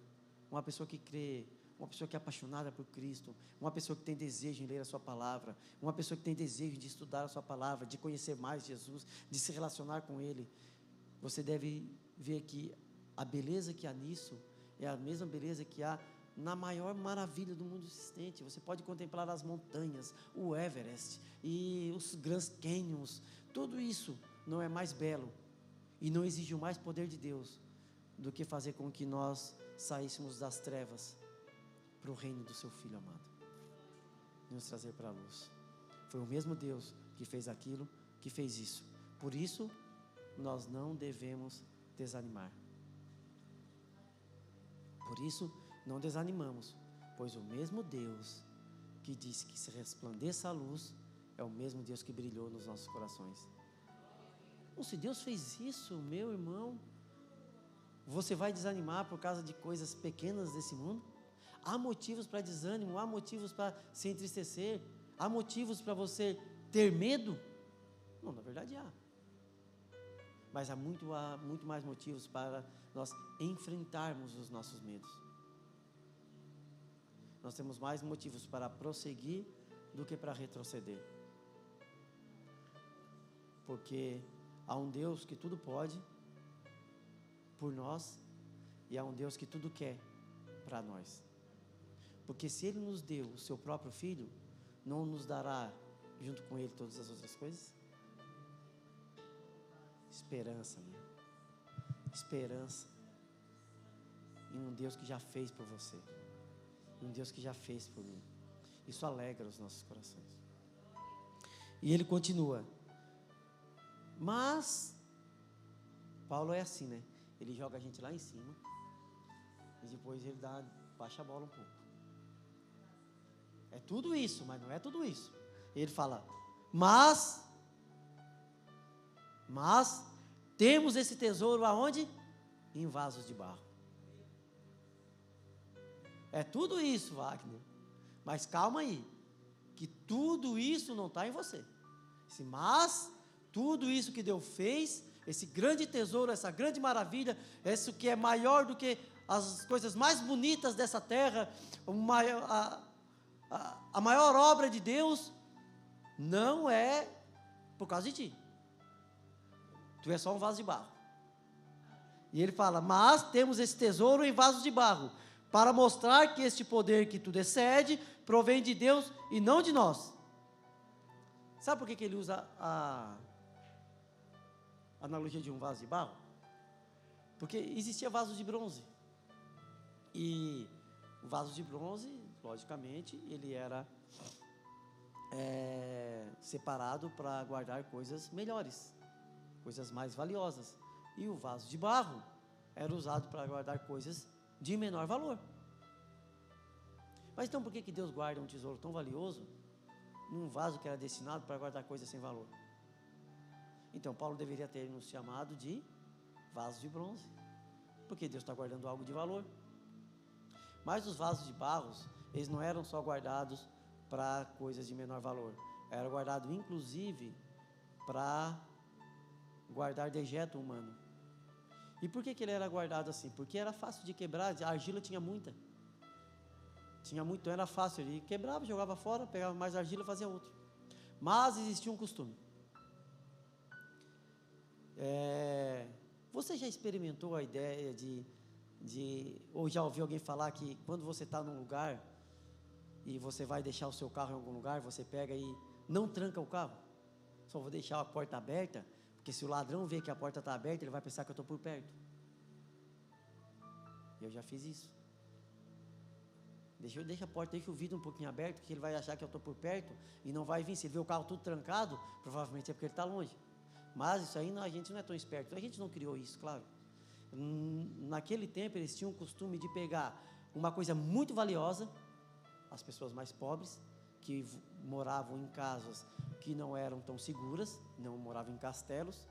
uma pessoa que crê, uma pessoa que é apaixonada por Cristo, uma pessoa que tem desejo em ler a sua palavra, uma pessoa que tem desejo de estudar a sua palavra, de conhecer mais Jesus, de se relacionar com Ele, você deve ver que a beleza que há nisso é a mesma beleza que há na maior maravilha do mundo existente. Você pode contemplar as montanhas, o Everest e os Grand Canyons. Tudo isso não é mais belo e não exige mais poder de Deus do que fazer com que nós saíssemos das trevas para o reino do seu Filho amado e nos trazer para a luz. Foi o mesmo Deus que fez aquilo, que fez isso. Por isso, nós não devemos desanimar. Por isso, não desanimamos, pois o mesmo Deus que disse que se resplandeça a luz é o mesmo Deus que brilhou nos nossos corações. Então, se Deus fez isso, meu irmão, você vai desanimar por causa de coisas pequenas desse mundo? Há motivos para desânimo, há motivos para se entristecer, há motivos para você ter medo? Não, na verdade há. Mas há muito mais motivos para nós enfrentarmos os nossos medos. Nós temos mais motivos para prosseguir do que para retroceder. Porque há um Deus que tudo pode por nós e há um Deus que tudo quer para nós. Porque se Ele nos deu o seu próprio Filho, não nos dará junto com Ele todas as outras coisas? Esperança, meu. Esperança em um Deus que já fez por você, em um Deus que já fez por mim. Isso alegra os nossos corações. E ele continua. Mas Paulo é assim, né? Ele joga a gente lá em cima e depois ele baixa a bola um pouco. É tudo isso, mas não é tudo isso. Ele fala, mas temos esse tesouro aonde? Em vasos de barro. É tudo isso, Wagner. Mas calma aí, que tudo isso não está em você. Mas tudo isso que Deus fez, esse grande tesouro, essa grande maravilha, isso que é maior do que as coisas mais bonitas dessa terra, a maior obra de Deus, não é por causa de ti. Tu é só um vaso de barro. E ele fala, mas temos esse tesouro em vasos de barro, para mostrar que este poder que tudo excede, provém de Deus e não de nós. Sabe por que ele usa a analogia de um vaso de barro? Porque existia vaso de bronze. E o vaso de bronze, logicamente, ele era separado para guardar coisas melhores, coisas mais valiosas. E o vaso de barro era usado para guardar coisas de menor valor. Mas então por que Deus guarda um tesouro tão valioso num vaso que era destinado para guardar coisas sem valor? Então Paulo deveria ter nos chamado de vaso de bronze, porque Deus está guardando algo de valor. Mas os vasos de barro, eles não eram só guardados para coisas de menor valor, era guardado inclusive para guardar dejeto humano. E por que ele era guardado assim? Porque era fácil de quebrar, a argila tinha muito, então era fácil, ele quebrava, jogava fora, pegava mais argila e fazia outro. Mas existia um costume. Você já experimentou a ideia ou já ouviu alguém falar que quando você está num lugar e você vai deixar o seu carro em algum lugar, você pega e não tranca o carro, só vou deixar a porta aberta, porque se o ladrão ver que a porta está aberta, ele vai pensar que eu estou por perto. Eu já fiz isso. Deixa a porta, deixa o vidro um pouquinho aberto, que ele vai achar que eu estou por perto e não vai vir. Se ele ver o carro tudo trancado, provavelmente é porque ele está longe. Mas isso aí a gente não é tão esperto, a gente não criou isso, claro. Naquele tempo eles tinham o costume de pegar uma coisa muito valiosa, as pessoas mais pobres, que moravam em casas que não eram tão seguras, não moravam em castelos,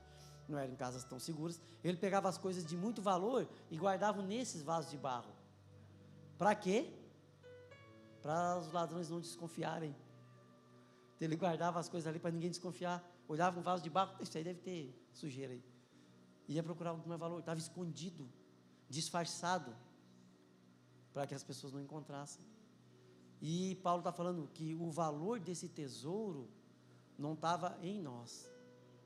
não eram em casas tão seguras. Ele pegava as coisas de muito valor e guardava nesses vasos de barro. Para quê? Para os ladrões não desconfiarem. Ele guardava as coisas ali para ninguém desconfiar. Olhava um vaso de barro, isso aí deve ter sujeira aí. Ia procurar algo de mais valor, estava escondido, disfarçado, para que as pessoas não encontrassem. E Paulo está falando que o valor desse tesouro não estava em nós,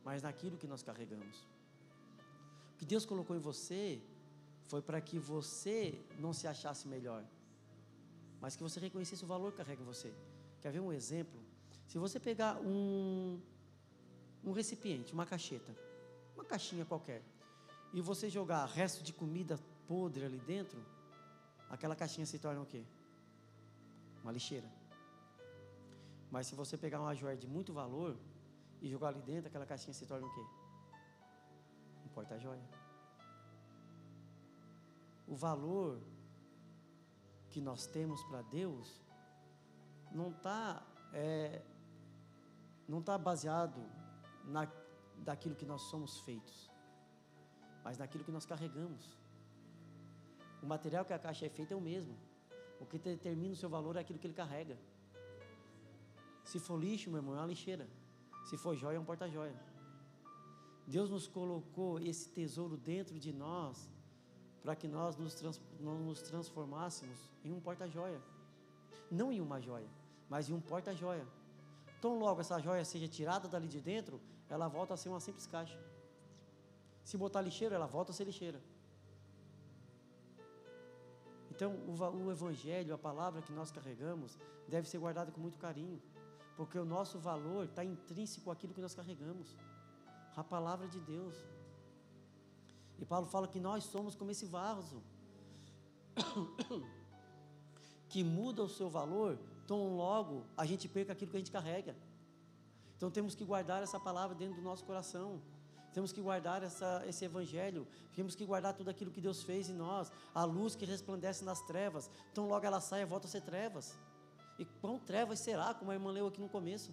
mas naquilo que nós carregamos. O que Deus colocou em você foi para que você não se achasse melhor, mas que você reconhecesse o valor que carrega em você. Quer ver um exemplo? Se você pegar um recipiente, uma cacheta, uma caixinha qualquer, e você jogar resto de comida podre ali dentro, aquela caixinha se torna o quê? Uma lixeira. Mas se você pegar uma joia de muito valor e jogar ali dentro, aquela caixinha se torna o quê? Um porta-joia. O valor que nós temos para Deus não está baseado daquilo que nós somos feitos, mas naquilo que nós carregamos. O material que a caixa é feita é o mesmo. O que determina o seu valor é aquilo que ele carrega. Se for lixo, meu irmão, é uma lixeira. Se for joia, é um porta-joia. Deus nos colocou esse tesouro dentro de nós para que nós nos transformássemos em um porta-joia. Não em uma joia, mas em um porta-joia. Tão logo essa joia seja tirada dali de dentro, ela volta a ser uma simples caixa. Se botar lixeira, ela volta a ser lixeira. Então, o Evangelho, a palavra que nós carregamos, deve ser guardada com muito carinho, porque o nosso valor está intrínseco àquilo que nós carregamos, a palavra de Deus. E Paulo fala que nós somos como esse vaso, que muda o seu valor, tão logo a gente perca aquilo que a gente carrega. Então, temos que guardar essa palavra dentro do nosso coração. Temos que guardar esse Evangelho, temos que guardar tudo aquilo que Deus fez em nós, a luz que resplandece nas trevas, então logo ela sai e volta a ser trevas. E quão trevas será, como a irmã leu aqui no começo.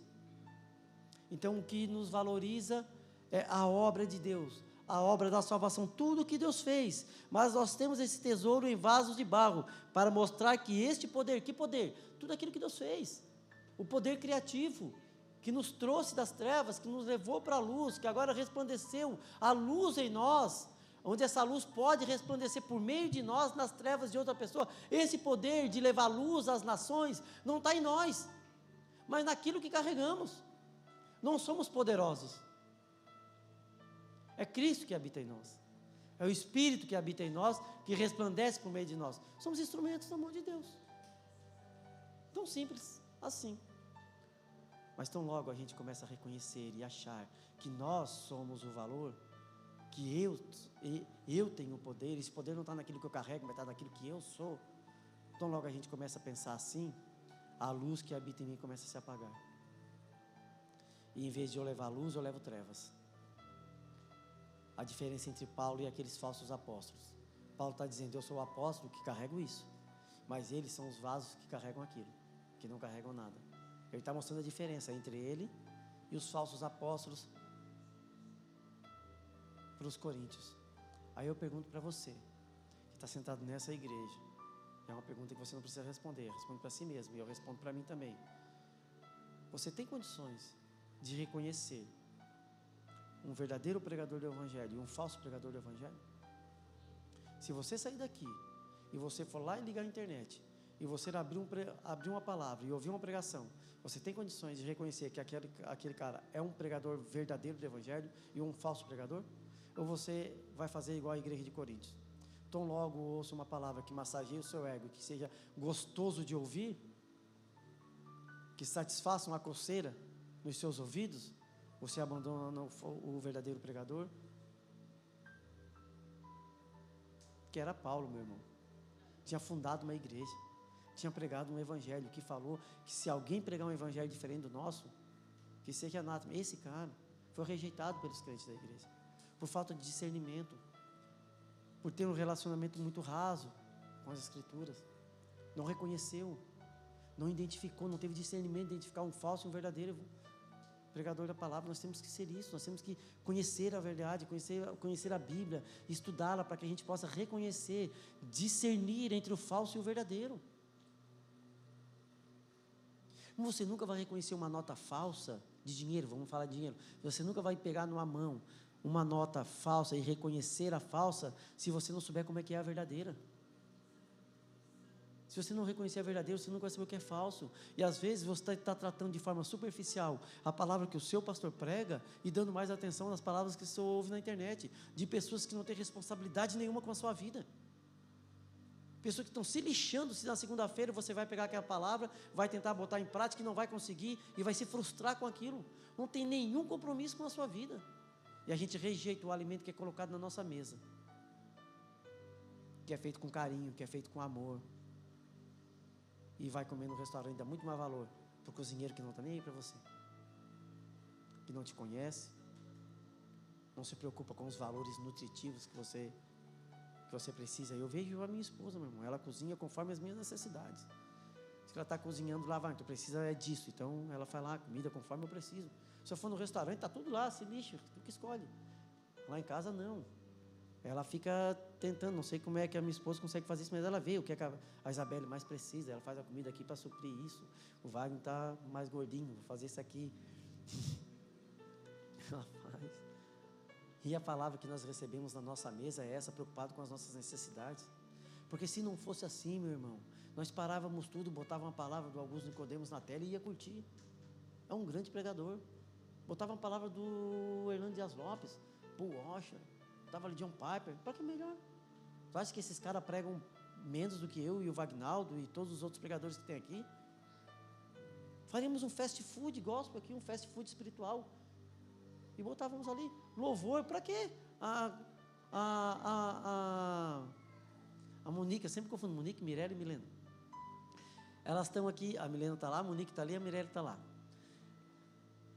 Então o que nos valoriza é a obra de Deus, a obra da salvação, tudo o que Deus fez, mas nós temos esse tesouro em vasos de barro, para mostrar que este poder, que poder? Tudo aquilo que Deus fez, o poder criativo, que nos trouxe das trevas, que nos levou para a luz, que agora resplandeceu a luz em nós, onde essa luz pode resplandecer por meio de nós nas trevas de outra pessoa. Esse poder de levar luz às nações não está em nós, mas naquilo que carregamos. Não somos poderosos, é Cristo que habita em nós, é o Espírito que habita em nós, que resplandece por meio de nós. Somos instrumentos da mão de Deus, tão simples assim. Mas tão logo a gente começa a reconhecer e achar que nós somos o valor, que eu tenho o poder, esse poder não está naquilo que eu carrego, mas está naquilo que eu sou. Tão logo a gente começa a pensar assim, a luz que habita em mim começa a se apagar. E em vez de eu levar luz, eu levo trevas. A diferença entre Paulo e aqueles falsos apóstolos. Paulo está dizendo, eu sou o apóstolo que carrego isso, mas eles são os vasos que carregam aquilo, que não carregam nada. Ele está mostrando a diferença entre ele e os falsos apóstolos para os coríntios. Aí eu pergunto para você, que está sentado nessa igreja, é uma pergunta que você não precisa responder, responde para si mesmo, e eu respondo para mim também. Você tem condições de reconhecer um verdadeiro pregador do Evangelho e um falso pregador do Evangelho? Se você sair daqui e você for lá e ligar a internet, e você abrir uma palavra e ouvir uma pregação, você tem condições de reconhecer que aquele cara é um pregador verdadeiro do Evangelho e um falso pregador? Ou você vai fazer igual a igreja de Coríntios? Tão logo ouça uma palavra que massageie o seu ego, que seja gostoso de ouvir, que satisfaça uma coceira nos seus ouvidos, você abandona o verdadeiro pregador? Que era Paulo, meu irmão. Tinha fundado uma igreja, tinha pregado um evangelho, que falou que se alguém pregar um evangelho diferente do nosso, que seja anátema. Esse cara foi rejeitado pelos crentes da igreja, por falta de discernimento, por ter um relacionamento muito raso com as escrituras, não reconheceu, não identificou, não teve discernimento de identificar um falso e um verdadeiro Pregador da palavra, nós temos que ser isso, nós temos que conhecer a verdade, conhecer a Bíblia, estudá-la para que a gente possa reconhecer, discernir entre o falso e o verdadeiro. Você nunca vai reconhecer uma nota falsa de dinheiro, vamos falar de dinheiro, você nunca vai pegar numa mão uma nota falsa e reconhecer a falsa, se você não souber como é que é a verdadeira. Se você não reconhecer a verdadeira, você nunca vai saber o que é falso. E às vezes você está tratando de forma superficial a palavra que o seu pastor prega e dando mais atenção nas palavras que você ouve na internet, de pessoas que não têm responsabilidade nenhuma com a sua vida. Pessoas que estão se lixando se na segunda-feira você vai pegar aquela palavra, vai tentar botar em prática e não vai conseguir e vai se frustrar com aquilo. Não tem nenhum compromisso com a sua vida. E a gente rejeita o alimento que é colocado na nossa mesa, que é feito com carinho, que é feito com amor. E vai comer no restaurante, dá muito mais valor para o cozinheiro que não está nem aí para você, que não te conhece, não se preocupa com os valores nutritivos que você precisa. Eu vejo a minha esposa, meu irmão, ela cozinha conforme as minhas necessidades. Se ela está cozinhando lá, tu precisa disso, então ela faz lá a comida conforme eu preciso. Se eu for no restaurante, está tudo lá, se lixa, tu que escolhe. Lá em casa, não. Ela fica tentando, não sei como é que a minha esposa consegue fazer isso, mas ela vê o que a Isabelle mais precisa, ela faz a comida aqui para suprir isso. O Wagner está mais gordinho, vou fazer isso aqui. Ela faz. E a palavra que nós recebemos na nossa mesa é essa, preocupado com as nossas necessidades. Porque se não fosse assim, meu irmão, nós parávamos tudo, botava uma palavra do Augusto Nicodemos na tela e ia curtir. É um grande pregador. Botava uma palavra do Hernando Dias Lopes, Paul Washer, estava ali John Piper, para que melhor? Tu acha que esses caras pregam menos do que eu e o Vagnaldo e todos os outros pregadores que tem aqui? Faríamos um fast food gospel aqui, um fast food espiritual, e botávamos ali louvor. Para quê? A Monique, eu sempre confundo Monique, Mirella e Milena. Elas estão aqui, a Milena está lá, a Monique está ali, a Mirella está lá.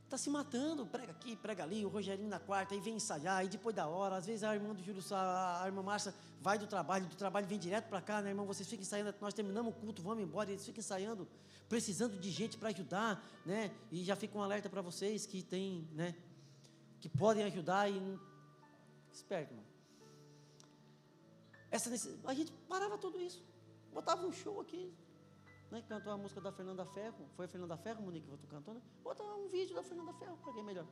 Está se matando, prega aqui, prega ali, o Rogerinho na quarta, aí vem ensaiar, e depois da hora, às vezes a irmã do Júlio, a irmã Márcia vai do trabalho vem direto para cá, né, irmão, vocês ficam ensaiando, nós terminamos o culto, vamos embora, eles ficam ensaiando, precisando de gente para ajudar, né, e já fica um alerta para vocês que tem, né, que podem ajudar e... Esperto, irmão. A gente parava tudo isso, botava um show aqui, né, cantou a música da Fernanda Ferro, foi a Fernanda Ferro, Monique, que tu cantou, né? Bota um vídeo da Fernanda Ferro, para quem é melhor,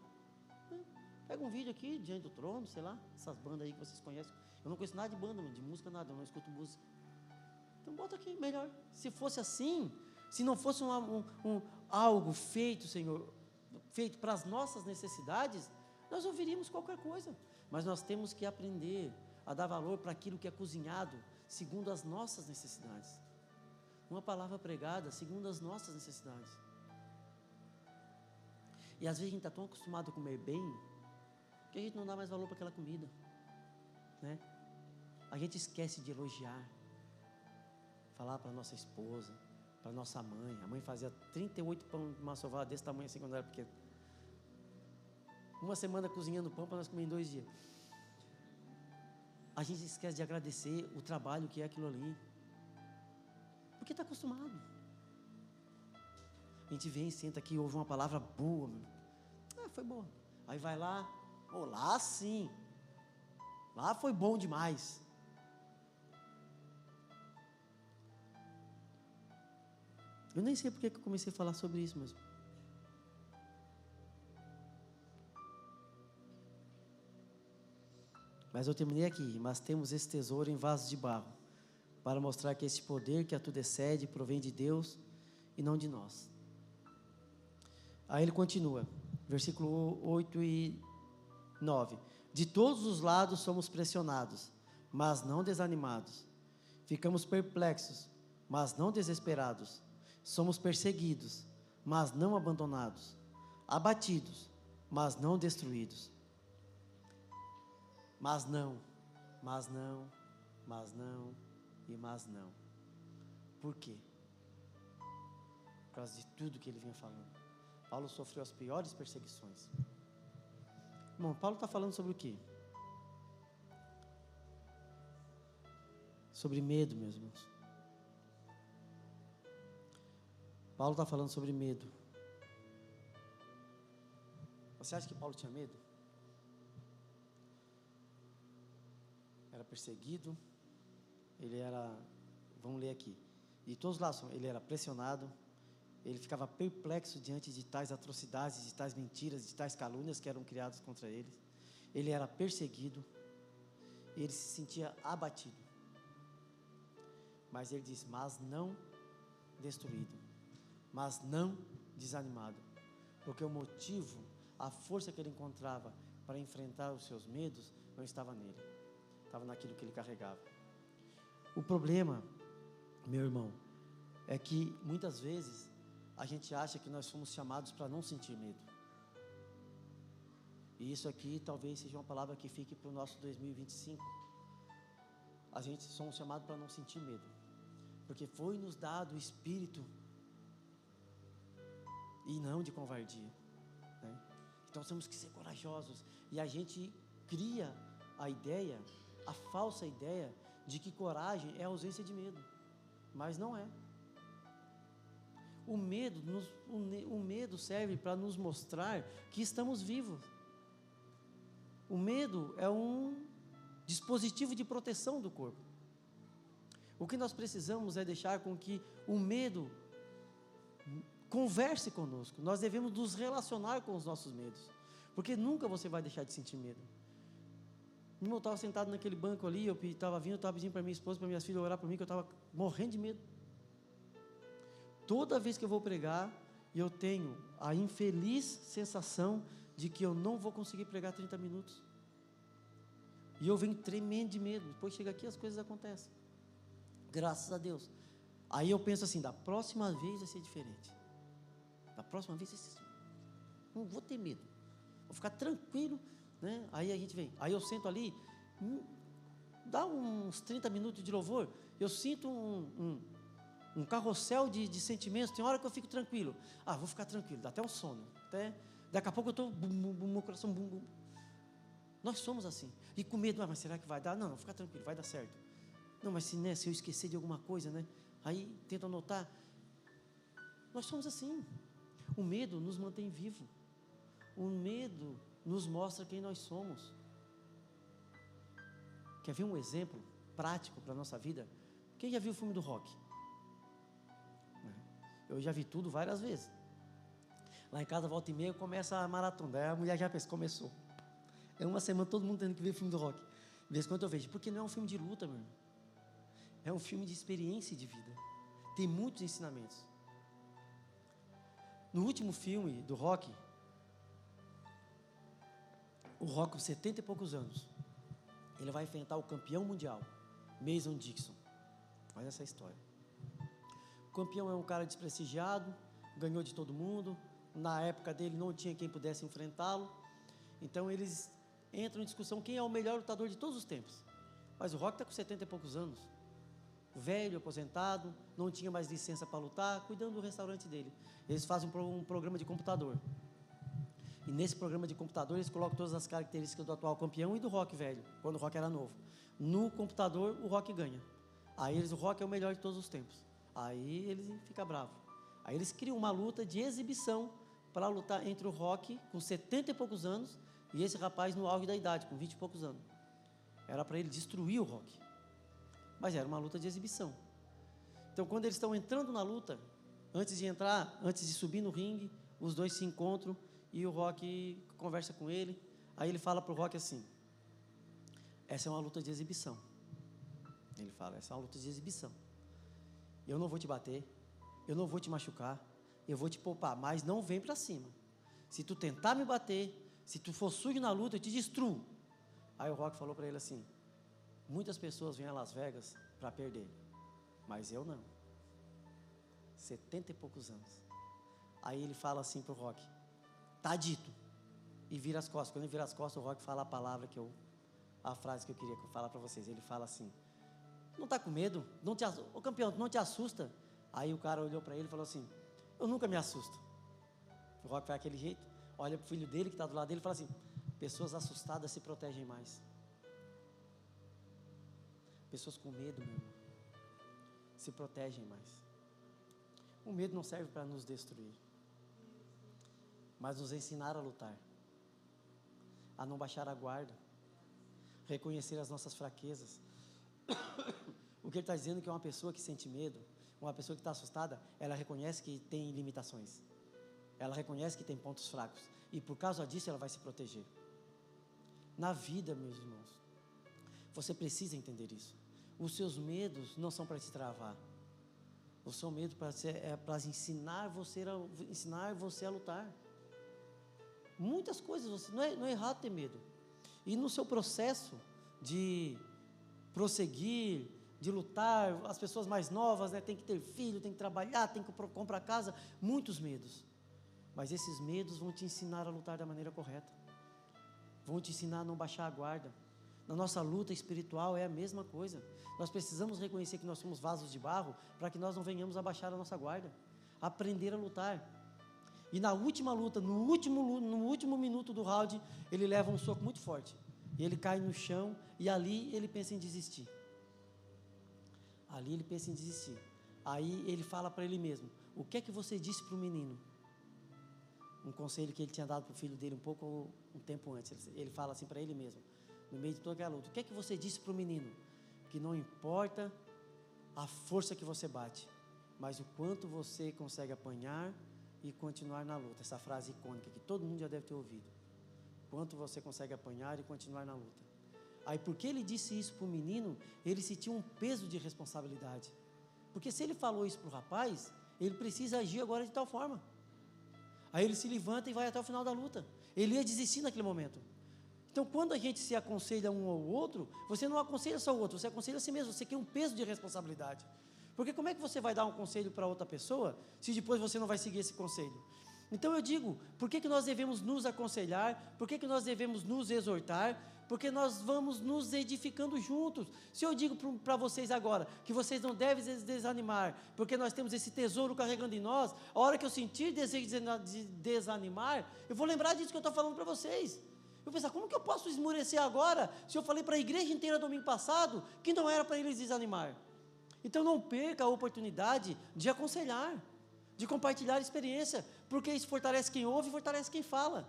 né? Pega um vídeo aqui, Diante do Trono, sei lá, essas bandas aí que vocês conhecem, eu não conheço nada de banda, de música nada, eu não escuto música, então bota aqui, melhor. Se fosse assim, se não fosse algo feito, Senhor, feito para as nossas necessidades, nós ouviríamos qualquer coisa, mas nós temos que aprender a dar valor para aquilo que é cozinhado, segundo as nossas necessidades. Uma palavra pregada segundo as nossas necessidades. E às vezes a gente está tão acostumado a comer bem, que a gente não dá mais valor para aquela comida, né? A gente esquece de elogiar, falar para a nossa esposa, para a nossa mãe. A mãe fazia 38 pão de massa oval desse tamanho assim quando era pequeno. Uma semana cozinhando pão para nós comer em 2 dias. A gente esquece de agradecer o trabalho que é aquilo ali, porque está acostumado. A gente vem, senta aqui, ouve uma palavra boa, foi boa. Aí vai lá, lá sim, lá foi bom demais. Eu nem sei porque que eu comecei a falar sobre isso mesmo. Mas eu terminei aqui. Mas temos esse tesouro em vasos de barro, para mostrar que esse poder que a tudo excede provém de Deus e não de nós. Aí ele continua, versículo 8 e 9. De todos os lados somos pressionados, mas não desanimados. Ficamos perplexos, mas não desesperados. Somos perseguidos, mas não abandonados. Abatidos, mas não destruídos. Mas não. E mas não. Por quê? Por causa de tudo que ele vinha falando. Paulo sofreu as piores perseguições. Irmão, Paulo está falando sobre o quê? Sobre medo, meus irmãos. Paulo está falando sobre medo. Você acha que Paulo tinha medo? Era perseguido, ele era, vamos ler aqui, de todos os lados, ele era pressionado, ele ficava perplexo diante de tais atrocidades, de tais mentiras, de tais calúnias que eram criadas contra ele era perseguido, ele se sentia abatido, mas ele diz, mas não destruído, mas não desanimado, porque o motivo, a força que ele encontrava para enfrentar os seus medos, não estava nele, estava naquilo que ele carregava. O problema, meu irmão, é que muitas vezes a gente acha que nós fomos chamados para não sentir medo. E isso aqui talvez seja uma palavra que fique para o nosso 2025. A gente somos chamados para não sentir medo, porque foi nos dado o espírito e não de covardia, né? Então temos que ser corajosos, e a gente cria a ideia, a falsa ideia de que coragem é ausência de medo, mas não é. O medo serve para nos mostrar que estamos vivos. O medo é um dispositivo de proteção do corpo. O que nós precisamos é deixar com que o medo converse conosco. Nós devemos nos relacionar com os nossos medos, porque nunca você vai deixar de sentir medo. Eu estava sentado naquele banco ali, eu estava pedindo para minha esposa, para minhas filhas orar por mim, que eu estava morrendo de medo. Toda vez que eu vou pregar, eu tenho a infeliz sensação de que eu não vou conseguir pregar 30 minutos. E eu venho tremendo de medo. Depois chega aqui, as coisas acontecem. Graças a Deus. Aí eu penso assim, da próxima vez vai ser diferente. Da próxima vez, não vou ter medo. Vou ficar tranquilo, né? Aí a gente vem. Aí eu sento ali, dá uns 30 minutos de louvor, eu sinto um carrossel de sentimentos. Tem hora que eu fico tranquilo. Vou ficar tranquilo, dá até um sono. Daqui a pouco eu estou, meu coração, bum, bum. Nós somos assim. E com medo, mas será que vai dar? Não, vou ficar tranquilo, vai dar certo. Não, mas se eu esquecer de alguma coisa, né? Aí tento anotar. Nós somos assim. O medo nos mantém vivo. O medo nos mostra quem nós somos. Quer ver um exemplo prático para a nossa vida? Quem já viu o filme do Rock? Eu já vi tudo várias vezes. Lá em casa, volta e meia, começa a maratona. Daí a mulher já pensa, começou. É uma semana todo mundo tendo que ver o filme do Rock. De vez em quando eu vejo, porque não é um filme de luta, meu irmão. É um filme de experiência de vida. Tem muitos ensinamentos. No último filme do Rock, o Rock com 70 e poucos anos, ele vai enfrentar o campeão mundial, Mason Dixon. Olha essa história. O campeão é um cara desprestigiado, ganhou de todo mundo. Na época dele não tinha quem pudesse enfrentá-lo. Então eles entram em discussão quem é o melhor lutador de todos os tempos. Mas o Rock está com 70 e poucos anos, velho, aposentado, não tinha mais licença para lutar, cuidando do restaurante dele. Eles fazem um programa de computador. E nesse programa de computador eles colocam todas as características do atual campeão e do Rock velho, quando o Rock era novo. No computador o Rock ganha. Aí o Rock é o melhor de todos os tempos. Aí ele fica bravo. Aí eles criam uma luta de exibição para lutar entre o Rock com 70 e poucos anos e esse rapaz no auge da idade, com 20 e poucos anos. Era para ele destruir o Rock. Mas era uma luta de exibição. Então, quando eles estão entrando na luta, antes de subir no ringue, os dois se encontram e o Rock conversa com ele. Aí ele fala para o Rock assim: essa é uma luta de exibição. Ele fala, essa é uma luta de exibição. Eu não vou te bater, eu não vou te machucar, eu vou te poupar, mas não vem para cima. Se tu tentar me bater, se tu for sujo na luta, eu te destruo. Aí o Rock falou para ele assim: muitas pessoas vêm a Las Vegas para perder, mas eu não. 70 e poucos anos. Aí ele fala assim para o Rock: tá dito. E vira as costas. Quando ele vira as costas, o Rock fala a palavra a frase que eu queria falar para vocês. Ele fala assim: não está com medo? Ô campeão, não te assusta? Aí o cara olhou para ele e falou assim: eu nunca me assusto. O Rock faz aquele jeito, olha para o filho dele que está do lado dele e fala assim: pessoas assustadas se protegem mais. Pessoas com medo, meu irmão, se protegem mais. O medo não serve para nos destruir, mas nos ensinar a lutar. a não baixar a guarda, reconhecer as nossas fraquezas. O que ele está dizendo é que uma pessoa que sente medo, uma pessoa que está assustada, ela reconhece que tem limitações, ela reconhece que tem pontos fracos, e por causa disso ela vai se proteger. Na vida, meus irmãos, você precisa entender isso. Os seus medos não são para te travar, o seu medo é para ensinar você a lutar. Muitas coisas, não é errado ter medo, e no seu processo de prosseguir, de lutar, as pessoas mais novas, tem que ter filho, tem que trabalhar, tem que comprar casa, muitos medos, mas esses medos vão te ensinar a lutar da maneira correta, vão te ensinar a não baixar a guarda. Na nossa luta espiritual é a mesma coisa, nós precisamos reconhecer que nós somos vasos de barro, para que nós não venhamos a baixar a nossa guarda, aprender a lutar. E na última luta, no último minuto do round, ele leva um soco muito forte, e ele cai no chão, e ali ele pensa em desistir. Aí ele fala para ele mesmo: o que é que você disse para o menino? Um conselho que ele tinha dado para o filho dele um tempo antes. Ele fala assim para ele mesmo, no meio de toda aquela luta: o que é que você disse para o menino? Que não importa a força que você bate, mas o quanto você consegue apanhar e continuar na luta. Essa frase icônica que todo mundo já deve ter ouvido: quanto você consegue apanhar e continuar na luta. Aí, porque ele disse isso para o menino, ele sentiu um peso de responsabilidade, porque se ele falou isso para o rapaz, ele precisa agir agora de tal forma. Aí ele se levanta e vai até o final da luta. Ele ia desistir naquele momento. Então, quando a gente se aconselha um ao outro, você não aconselha só o outro, você aconselha a si mesmo, você cria um peso de responsabilidade. Porque como é que você vai dar um conselho para outra pessoa, se depois você não vai seguir esse conselho? Então eu digo, por que nós devemos nos aconselhar? Por que nós devemos nos exortar? Porque nós vamos nos edificando juntos. Se eu digo para vocês agora, que vocês não devem desanimar, porque nós temos esse tesouro carregando em nós, a hora que eu sentir desejo de desanimar, eu vou lembrar disso que eu estou falando para vocês. Eu vou pensar, como que eu posso esmorecer agora, se eu falei para a igreja inteira domingo passado, que não era para eles desanimar? Então não perca a oportunidade de aconselhar, de compartilhar experiência, porque isso fortalece quem ouve e fortalece quem fala.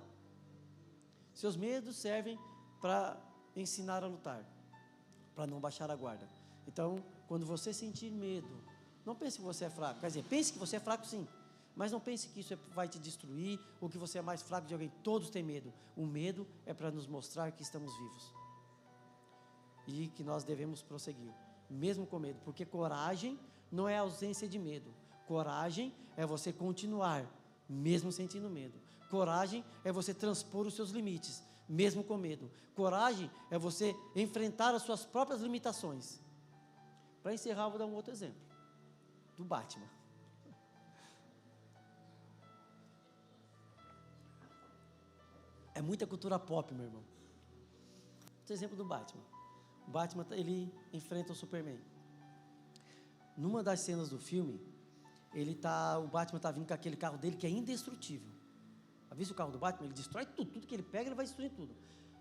Seus medos servem para ensinar a lutar, para não baixar a guarda. Então, quando você sentir medo, não pense que você é fraco, quer dizer, pense que você é fraco sim, mas não pense que isso vai te destruir, ou que você é mais fraco de alguém. Todos têm medo. O medo é para nos mostrar que estamos vivos, e que nós devemos prosseguir, mesmo com medo, porque coragem não é ausência de medo. Coragem é você continuar, mesmo sentindo medo. Coragem é você transpor os seus limites, mesmo com medo. Coragem é você enfrentar as suas próprias limitações. Para encerrar, eu vou dar um outro exemplo, do Batman. É muita cultura pop, meu irmão. Outro exemplo do Batman. O Batman, ele enfrenta o Superman. Numa das cenas do filme, o Batman está vindo com aquele carro dele que é indestrutível. Avisa o carro do Batman, ele destrói tudo que ele pega, ele vai destruir tudo.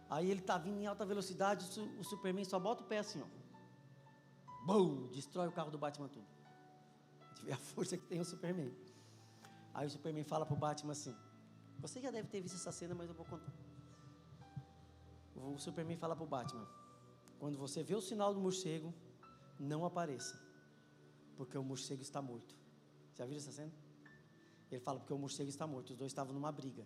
Aí ele está vindo em alta velocidade, o Superman só bota o pé assim, ó. Bum! Destrói o carro do Batman tudo. A gente vê a força que tem o Superman. Aí o Superman fala para o Batman assim: você já deve ter visto essa cena, mas eu vou contar. O Superman fala para o Batman: quando você vê o sinal do morcego, não apareça, porque o morcego está morto. Já viram essa cena? Ele fala, porque o morcego está morto. Os dois estavam numa briga,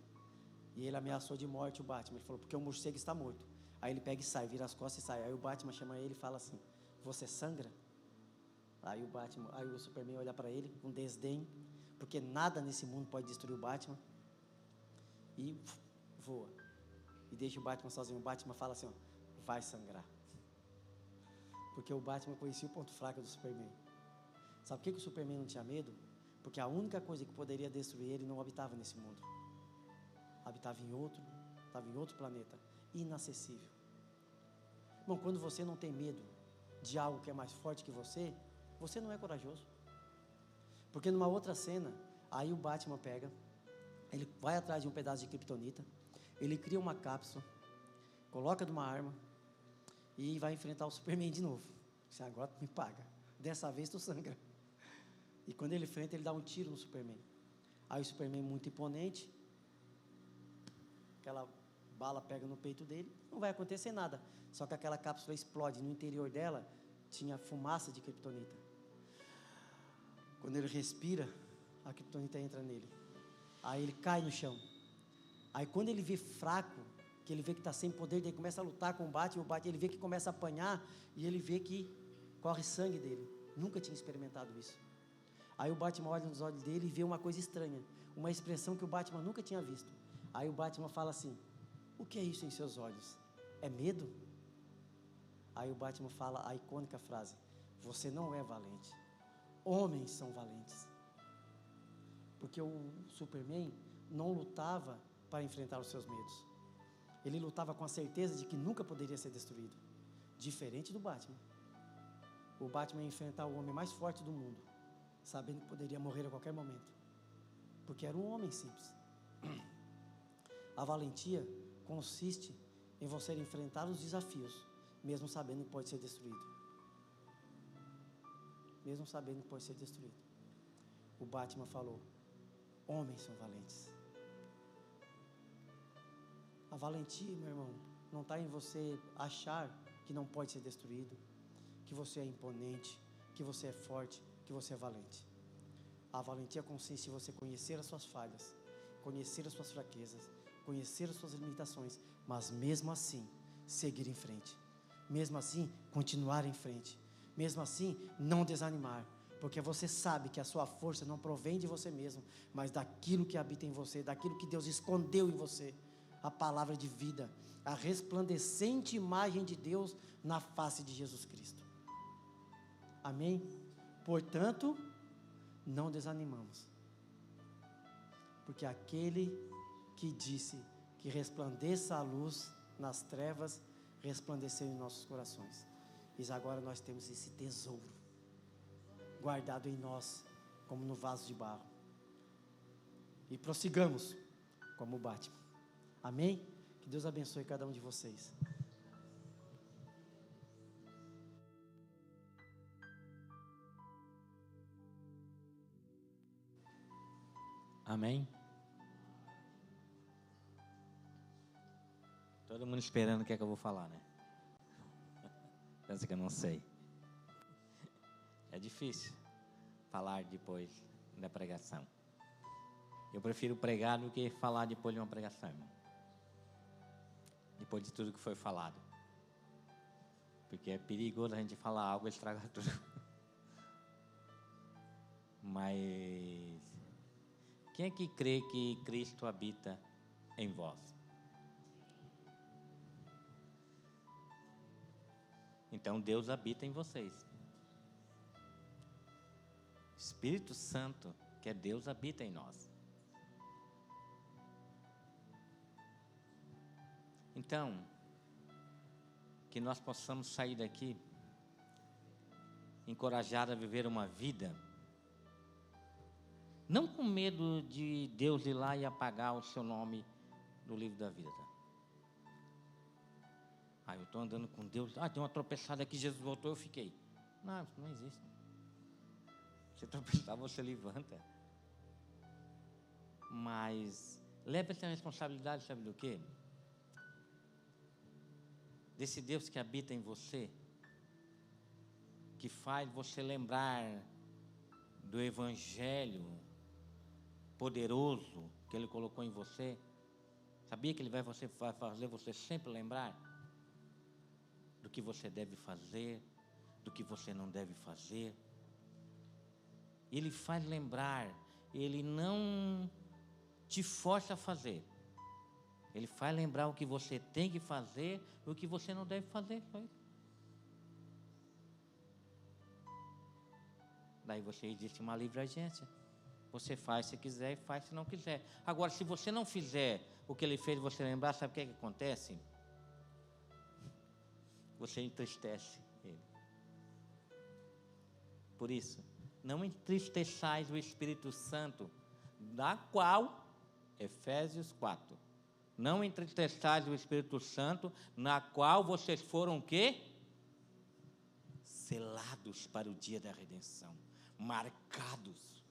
e ele ameaçou de morte o Batman. Ele falou, porque o morcego está morto. Aí ele pega e sai, vira as costas e sai. Aí o Batman chama ele e fala assim: você sangra? Aí o Superman olha para ele com desdém, porque nada nesse mundo pode destruir o Batman, e voa, e deixa o Batman sozinho. O Batman fala assim, ó: vai sangrar. Porque o Batman conhecia o ponto fraco do Superman. Sabe por que o Superman não tinha medo? Porque a única coisa que poderia destruir ele não habitava nesse mundo. Habitava estava em outro planeta, inacessível. Bom, quando você não tem medo de algo que é mais forte que você não é corajoso. Porque numa outra cena, aí o Batman pega, ele vai atrás de um pedaço de kryptonita, ele cria uma cápsula, coloca numa arma e vai enfrentar o Superman de novo. Você agora me paga, dessa vez tu sangra. E quando ele enfrenta, ele dá um tiro no Superman. Aí o Superman, muito imponente, aquela bala pega no peito dele, não vai acontecer nada. Só que aquela cápsula explode, no interior dela tinha fumaça de kryptonita. Quando ele respira, a kryptonita entra nele. Aí ele cai no chão. Aí quando ele vê fraco, que ele vê que está sem poder, ele começa a lutar com o Batman, ele vê que começa a apanhar, e ele vê que corre sangue dele. Nunca tinha experimentado isso. Aí o Batman olha nos olhos dele e vê uma coisa estranha, uma expressão que o Batman nunca tinha visto. Aí o Batman fala assim: o que é isso em seus olhos? É medo? Aí o Batman fala a icônica frase: você não é valente, homens são valentes. Porque o Superman não lutava para enfrentar os seus medos, ele lutava com a certeza de que nunca poderia ser destruído. Diferente do Batman. O Batman ia enfrentar o homem mais forte do mundo, sabendo que poderia morrer a qualquer momento, porque era um homem simples. A valentia consiste em você enfrentar os desafios, mesmo sabendo que pode ser destruído. Mesmo sabendo que pode ser destruído. O Batman falou: homens são valentes. A valentia, meu irmão, não está em você achar que não pode ser destruído, que você é imponente, que você é forte, que você é valente. A valentia consiste em você conhecer as suas falhas, conhecer as suas fraquezas, conhecer as suas limitações, mas mesmo assim, seguir em frente. Mesmo assim, continuar em frente. Mesmo assim, não desanimar, porque você sabe que a sua força não provém de você mesmo, mas daquilo que habita em você, daquilo que Deus escondeu em você, a palavra de vida, a resplandecente imagem de Deus na face de Jesus Cristo. Amém? Portanto, não desanimamos, porque aquele que disse que resplandeça a luz nas trevas, resplandeceu em nossos corações. E agora nós temos esse tesouro guardado em nós, como no vaso de barro. E prossigamos como o Batman. Amém? Que Deus abençoe cada um de vocês.
Amém? Todo mundo esperando o que é que eu vou falar, né? Pensa que eu não sei. É difícil falar depois da pregação. Eu prefiro pregar do que falar depois de uma pregação, irmão. Depois de tudo que foi falado. Porque é perigoso a gente falar algo e estragar tudo. Mas quem é que crê que Cristo habita em vós? Então Deus habita em vocês. Espírito Santo, que é Deus, habita em nós. Então, que nós possamos sair daqui encorajados a viver uma vida, não com medo de Deus ir lá e apagar o seu nome do livro da vida. Eu estou andando com Deus, tem uma tropeçada aqui, Jesus voltou, eu fiquei. Não, isso não existe. Se tropeçar, você levanta. Mas leve essa responsabilidade, sabe do quê? Desse Deus que habita em você, que faz você lembrar do Evangelho poderoso que Ele colocou em você. Sabia que Ele vai fazer você sempre lembrar do que você deve fazer, do que você não deve fazer. Ele faz lembrar, Ele não te força a fazer. Ele faz lembrar o que você tem que fazer e o que você não deve fazer. Só isso. Daí você existe uma livre agência. Você faz se quiser e faz se não quiser. Agora, se você não fizer o que Ele fez você lembrar, sabe o que é que acontece? Você entristece Ele. Por isso, não entristeçais o Espírito Santo, da qual, Efésios 4, não entristeçais o Espírito Santo, na qual vocês foram o quê? Selados para o dia da redenção, marcados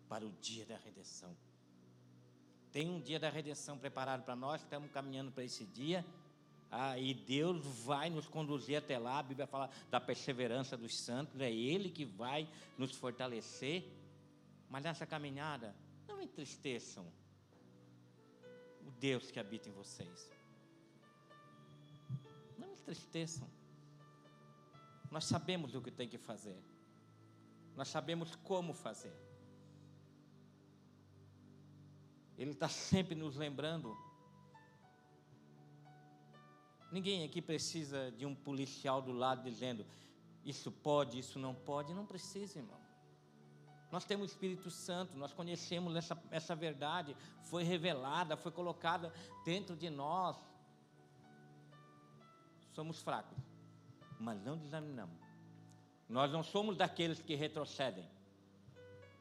para o dia da redenção. Tem um dia da redenção preparado para nós, estamos caminhando para esse dia, e Deus vai nos conduzir até lá. A Bíblia fala da perseverança dos santos, é Ele que vai nos fortalecer. Mas nessa caminhada, não entristeçam o Deus que habita em vocês. Não entristeçam. Nós sabemos o que tem que fazer. Nós sabemos como fazer. Ele está sempre nos lembrando. Ninguém aqui precisa de um policial do lado dizendo: isso pode, isso não pode. Não precisa, irmão. Nós temos o Espírito Santo, nós conhecemos essa verdade, foi revelada, foi colocada dentro de nós. Somos fracos, mas não desanimamos. Nós não somos daqueles que retrocedem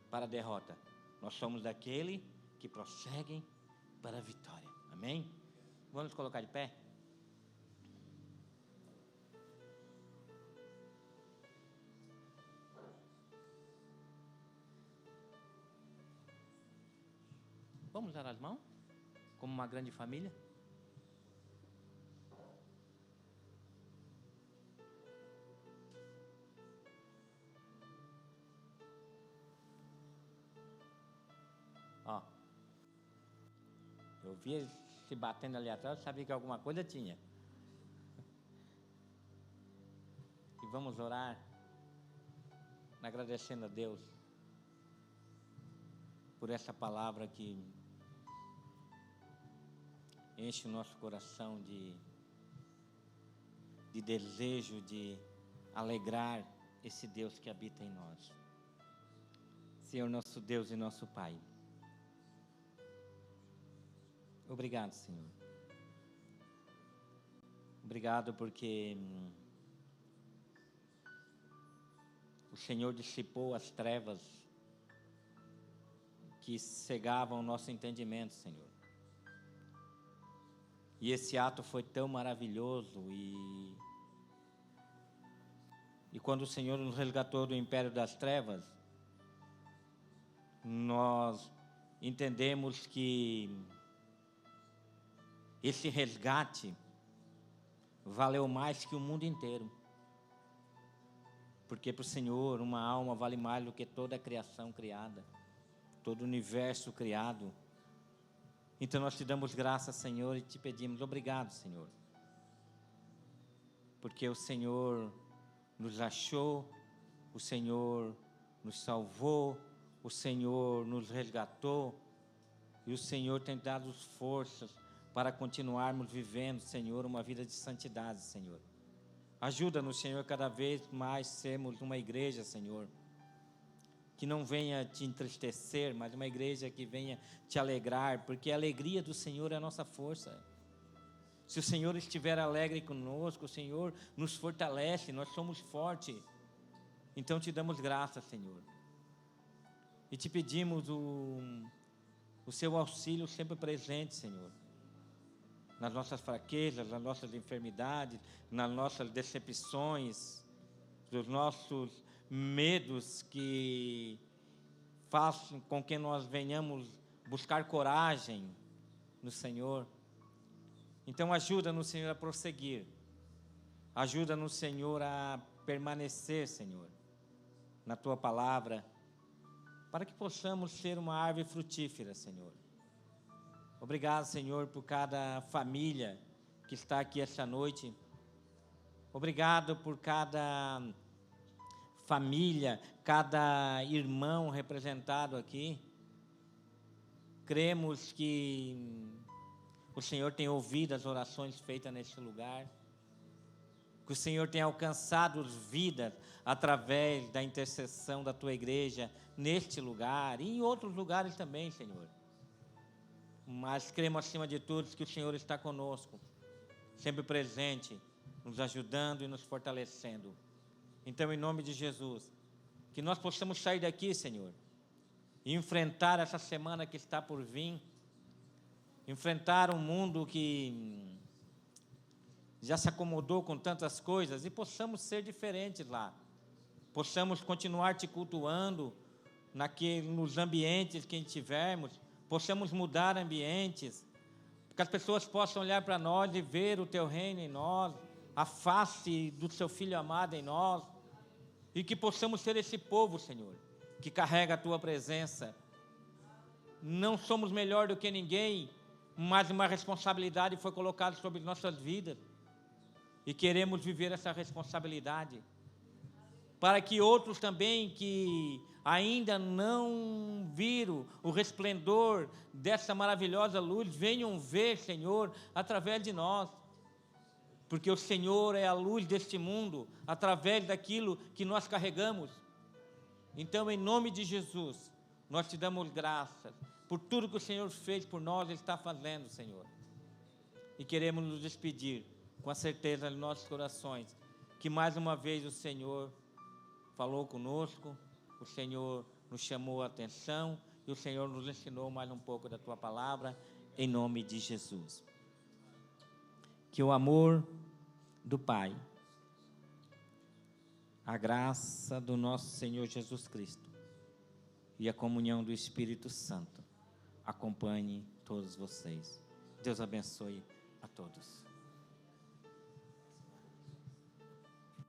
para a derrota. Nós somos daqueles que prosseguem para a vitória. Amém? Vamos nos colocar de pé? Vamos dar as mãos, como uma grande família? Ó, eu vi eles se batendo ali atrás, eu sabia que alguma coisa tinha. E vamos orar, agradecendo a Deus por essa palavra que enche o nosso coração de desejo de alegrar esse Deus que habita em nós. Senhor, nosso Deus e nosso Pai, obrigado, Senhor. Obrigado porque o Senhor dissipou as trevas que cegavam o nosso entendimento, Senhor. E esse ato foi tão maravilhoso, e quando o Senhor nos resgatou do império das trevas, nós entendemos que esse resgate valeu mais que o mundo inteiro. Porque para o Senhor uma alma vale mais do que toda a criação criada, todo o universo criado. Então nós te damos graças, Senhor, e te pedimos obrigado, Senhor, porque o Senhor nos achou, o Senhor nos salvou, o Senhor nos resgatou, e o Senhor tem dado forças para continuarmos vivendo, Senhor, uma vida de santidade, Senhor. Ajuda-nos, Senhor, cada vez mais sermos uma igreja, Senhor, que não venha te entristecer, mas uma igreja que venha te alegrar, porque a alegria do Senhor é a nossa força. Se o Senhor estiver alegre conosco, o Senhor nos fortalece, nós somos fortes. Então te damos graças, Senhor, e te pedimos o seu auxílio sempre presente, Senhor, nas nossas fraquezas, nas nossas enfermidades, nas nossas decepções, nos nossos medos que façam com que nós venhamos buscar coragem no Senhor. Então ajuda-nos, Senhor, a prosseguir. Ajuda-nos, Senhor, a permanecer, Senhor, na Tua palavra, para que possamos ser uma árvore frutífera, Senhor. Obrigado, Senhor, por cada família que está aqui esta noite. Obrigado por cada família, cada irmão representado aqui. Cremos que o Senhor tem ouvido as orações feitas neste lugar, que o Senhor tem alcançado vidas através da intercessão da Tua igreja neste lugar e em outros lugares também, Senhor. Mas cremos acima de tudo que o Senhor está conosco, sempre presente, nos ajudando e nos fortalecendo. Então, em nome de Jesus, que nós possamos sair daqui, Senhor, e enfrentar essa semana que está por vir, enfrentar um mundo que já se acomodou com tantas coisas, e possamos ser diferentes lá, possamos continuar te cultuando nos ambientes que estivermos, possamos mudar ambientes, que as pessoas possam olhar para nós e ver o Teu reino em nós, a face do Seu Filho amado em nós, e que possamos ser esse povo, Senhor, que carrega a Tua presença. Não somos melhor do que ninguém, mas uma responsabilidade foi colocada sobre nossas vidas, e queremos viver essa responsabilidade, para que outros também que ainda não viram o resplendor dessa maravilhosa luz, venham ver, Senhor, através de nós, porque o Senhor é a luz deste mundo, através daquilo que nós carregamos. Então, em nome de Jesus, nós te damos graças por tudo que o Senhor fez por nós e está fazendo, Senhor, e queremos nos despedir com a certeza em nossos corações, que mais uma vez o Senhor falou conosco, o Senhor nos chamou a atenção e o Senhor nos ensinou mais um pouco da Tua palavra, em nome de Jesus. Que o amor do Pai, a graça do nosso Senhor Jesus Cristo e a comunhão do Espírito Santo acompanhe todos vocês. Deus abençoe a todos.